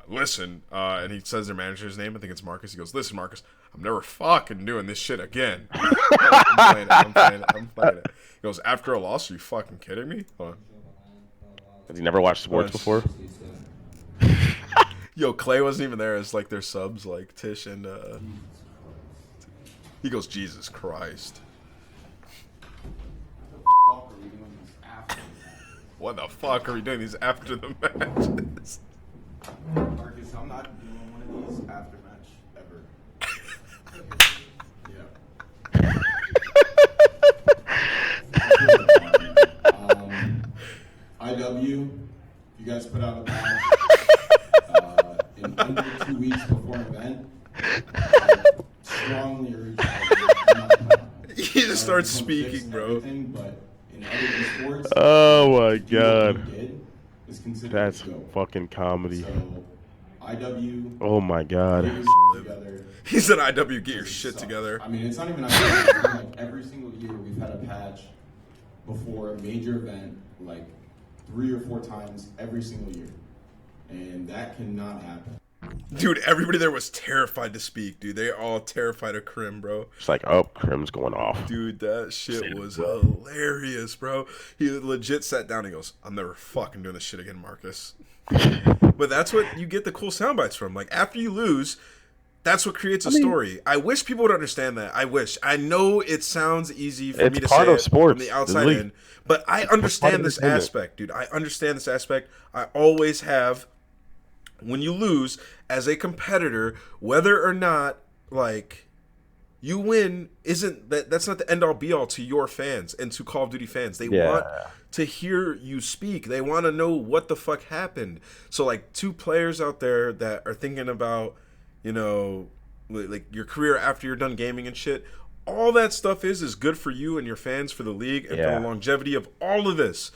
listen, and he says their manager's name. I think it's Marcus. He goes, listen, Marcus, I'm never fucking doing this shit again. I'm playing it. He goes, after a loss, are you fucking kidding me? Hold on. Has he never watched sports before? Yo, Clay wasn't even there as like their subs, like Tish and he goes, Jesus Christ. What the fuck are we doing these after the matches? Marcus, I'm not doing one of these after match ever. IW, you guys put out a match in under 2 weeks before an event. I strongly urge you. He just starts speaking, bro. But in other sports, Oh my what God. you did is considered That's a go. fucking comedy. So, IW, Oh my God. get your shit together. He said, IW, get your shit together. I mean, it's not even IW. Like every single year, we've had a patch before a major event, like 3 or 4 times every single year, and that cannot happen. Dude, everybody there was terrified to speak, dude. They all terrified of Krim, bro. It's like, oh, Krim's going off. Dude, that shit was hilarious, bro. He legit sat down and goes, I'm never fucking doing this shit again, Marcus. But that's what you get the cool sound bites from. Like, after you lose, that's what creates a story. I wish people would understand that. I wish. I know it sounds easy for me to say it from the outside in, but I understand this aspect, dude. I understand this aspect. I always have. When you lose as a competitor, whether or not like you win, that's not the end all be all to your fans and to Call of Duty fans. They want to hear you speak. They want to know what the fuck happened. So like 2 players out there that are thinking about, you know, like your career after you're done gaming and shit. All that stuff is good for you and your fans, for the league, and for the longevity of all of this.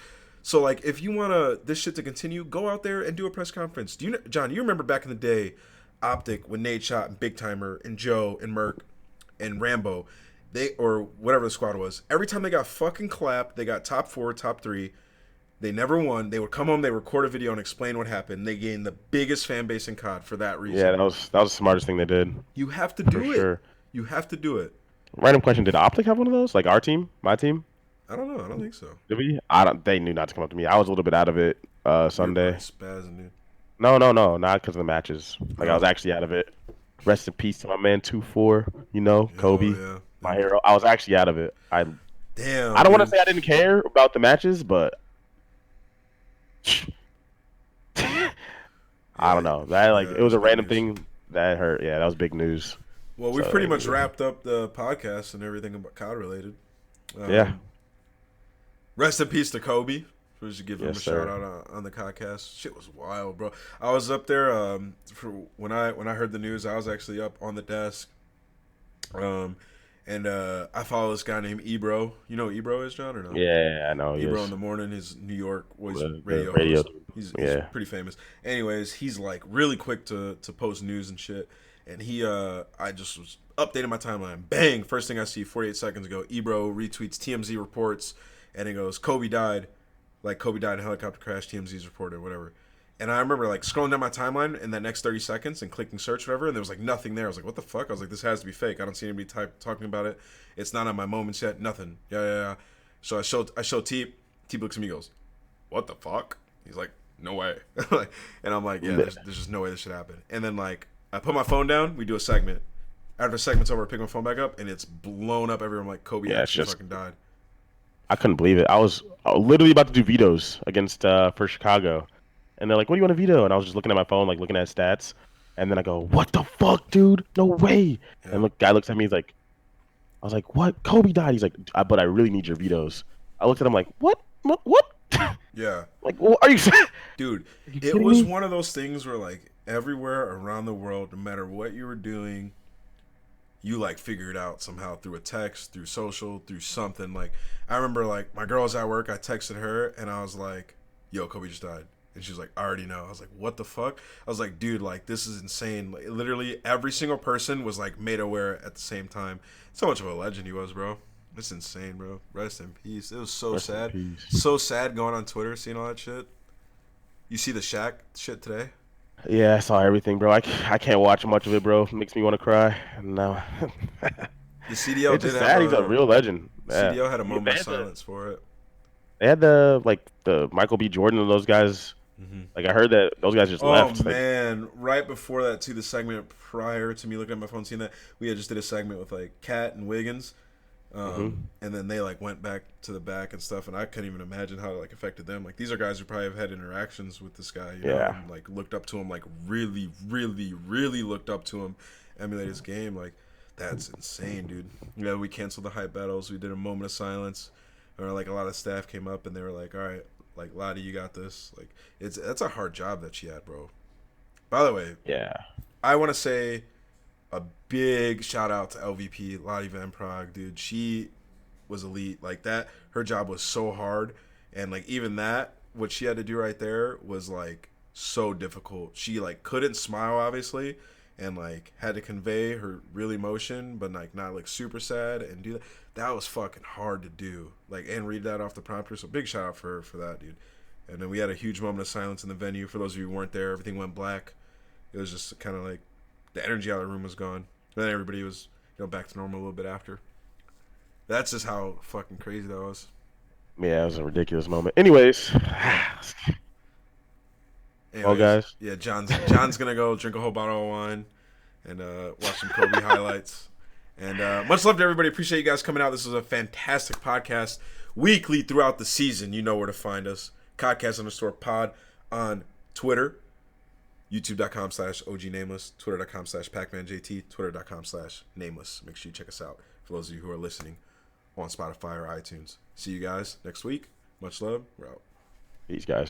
So, like, if you want this shit to continue, go out there and do a press conference. Do you know, John, you remember back in the day, Optic, when Nate Shot and Big Timer and Joe and Merc and Rambo, or whatever the squad was, every time they got fucking clapped, they got top 4, top 3, they never won. They would come home, they record a video and explain what happened. They gained the biggest fan base in COD for that reason. Yeah, that was the smartest thing they did. You have to do it. Sure. You have to do it. Random question: did Optic have one of those? Like our team, my team? I don't know. I don't think so. Did we? They knew not to come up to me. I was a little bit out of it Sunday. Spazzing, dude. No, not because of the matches. Like I was actually out of it. Rest in peace to my man 2-4. You know, Kobe, my hero. I was actually out of it. Damn. I don't want to say I didn't care about the matches, but I don't know. That it was a random thing that hurt. Yeah, that was big news. Well, we've pretty much wrapped up the podcast and everything about COD related. Rest in peace to Kobe. We should give him a shout out on the Codcast. Shit was wild, bro. I was up there for when I heard the news. I was actually up on the desk, and I follow this guy named Ebro. You know who Ebro is, John, or no? Yeah, I know. Ebro in the morning. His New York radio host. He's pretty famous. Anyways, he's like really quick to post news and shit. And I just was updating my timeline. Bang! First thing I see, 48 seconds ago, Ebro retweets TMZ reports, and it goes, Kobe died. Like, Kobe died in a helicopter crash, TMZ's reported, whatever. And I remember, like, scrolling down my timeline in that next 30 seconds and clicking search, whatever, and there was, like, nothing there. I was like, what the fuck? I was like, this has to be fake. I don't see anybody talking about it. It's not on my moments yet. Nothing. Yeah. So I show Teep. Teep looks at me and goes, what the fuck? He's like, no way. And I'm like, yeah, there's just no way this should happen. And then, like, I put my phone down. We do a segment. After the segment's over, I pick my phone back up, and it's blown up everywhere. I'm like, Kobe actually fucking died. I couldn't believe it. I was literally about to do vetoes against for Chicago, and they're like, "What do you want to veto?" And I was just looking at my phone, like looking at stats, and then I go, "What the fuck, dude? No way!" Yeah. And guy looks at me, he's like, "I was like, what? Kobe died." He's like, "But I really need your vetoes." I looked at him like, "What? What?" Yeah. Like, what are you saying? Dude, it was one of those things where, like, everywhere around the world, no matter what you were doing, you, like, figure it out somehow through a text, through social, through something. Like, I remember, like, my girl was at work. I texted her, and I was like, yo, Kobe just died. And she was like, I already know. I was like, what the fuck? I was like, dude, like, this is insane. Like, literally every single person was, like, made aware at the same time. So much of a legend he was, bro. It's insane, bro. Rest in peace. It was so sad. So sad going on Twitter, seeing all that shit. You see the Shaq shit today? Yeah, I saw everything, bro. I can't watch much of it, bro. It makes me want to cry. No. The CDL It's did just have sad. He's a real legend. CDL had a Yeah, moment of silence for it. They had the Michael B. Jordan and those guys. Mm-hmm. Like, I heard that those guys just left. Oh, man. Right before that, too, the segment prior to me looking at my phone, seeing that, we had just did a segment with, like, Kat and Wiggins. And then they, like, went back to the back and stuff, and I couldn't even imagine how it, like, affected them. Like, these are guys who probably have had interactions with this guy, you know, and, like, looked up to him, like, really, really, really looked up to him, emulate his game. Like, that's insane, dude. Yeah, we canceled the hype battles. We did a moment of silence. Or, like, a lot of staff came up, and they were like, all right, like, Lottie, you got this. Like, that's a hard job that she had, bro. By the way, I want to say a big shout out to LVP, Lottie Van Prague, dude. She was elite. Like, that, her job was so hard. And, like, even that, what she had to do right there was, like, so difficult. She, like, couldn't smile, obviously, and, like, had to convey her real emotion, but, like, not, like, super sad and do that. That was fucking hard to do. Like, and read that off the prompter. So big shout out for her for that, dude. And then we had a huge moment of silence in the venue. For those of you who weren't there, everything went black. It was just kind of like the energy out of the room was gone. And then everybody was, you know, back to normal a little bit after. That's just how fucking crazy that was. Yeah, it was a ridiculous moment. Anyways, well, guys. Yeah, John's gonna go drink a whole bottle of wine and watch some Kobe highlights. And much love to everybody. Appreciate you guys coming out. This was a fantastic podcast. Weekly throughout the season, you know where to find us. Codcast_pod on Twitter. YouTube.com/OGNameless. Twitter.com/PacmanJT. Twitter.com/Nameless. Make sure you check us out for those of you who are listening on Spotify or iTunes. See you guys next week. Much love. We're out. Peace, guys.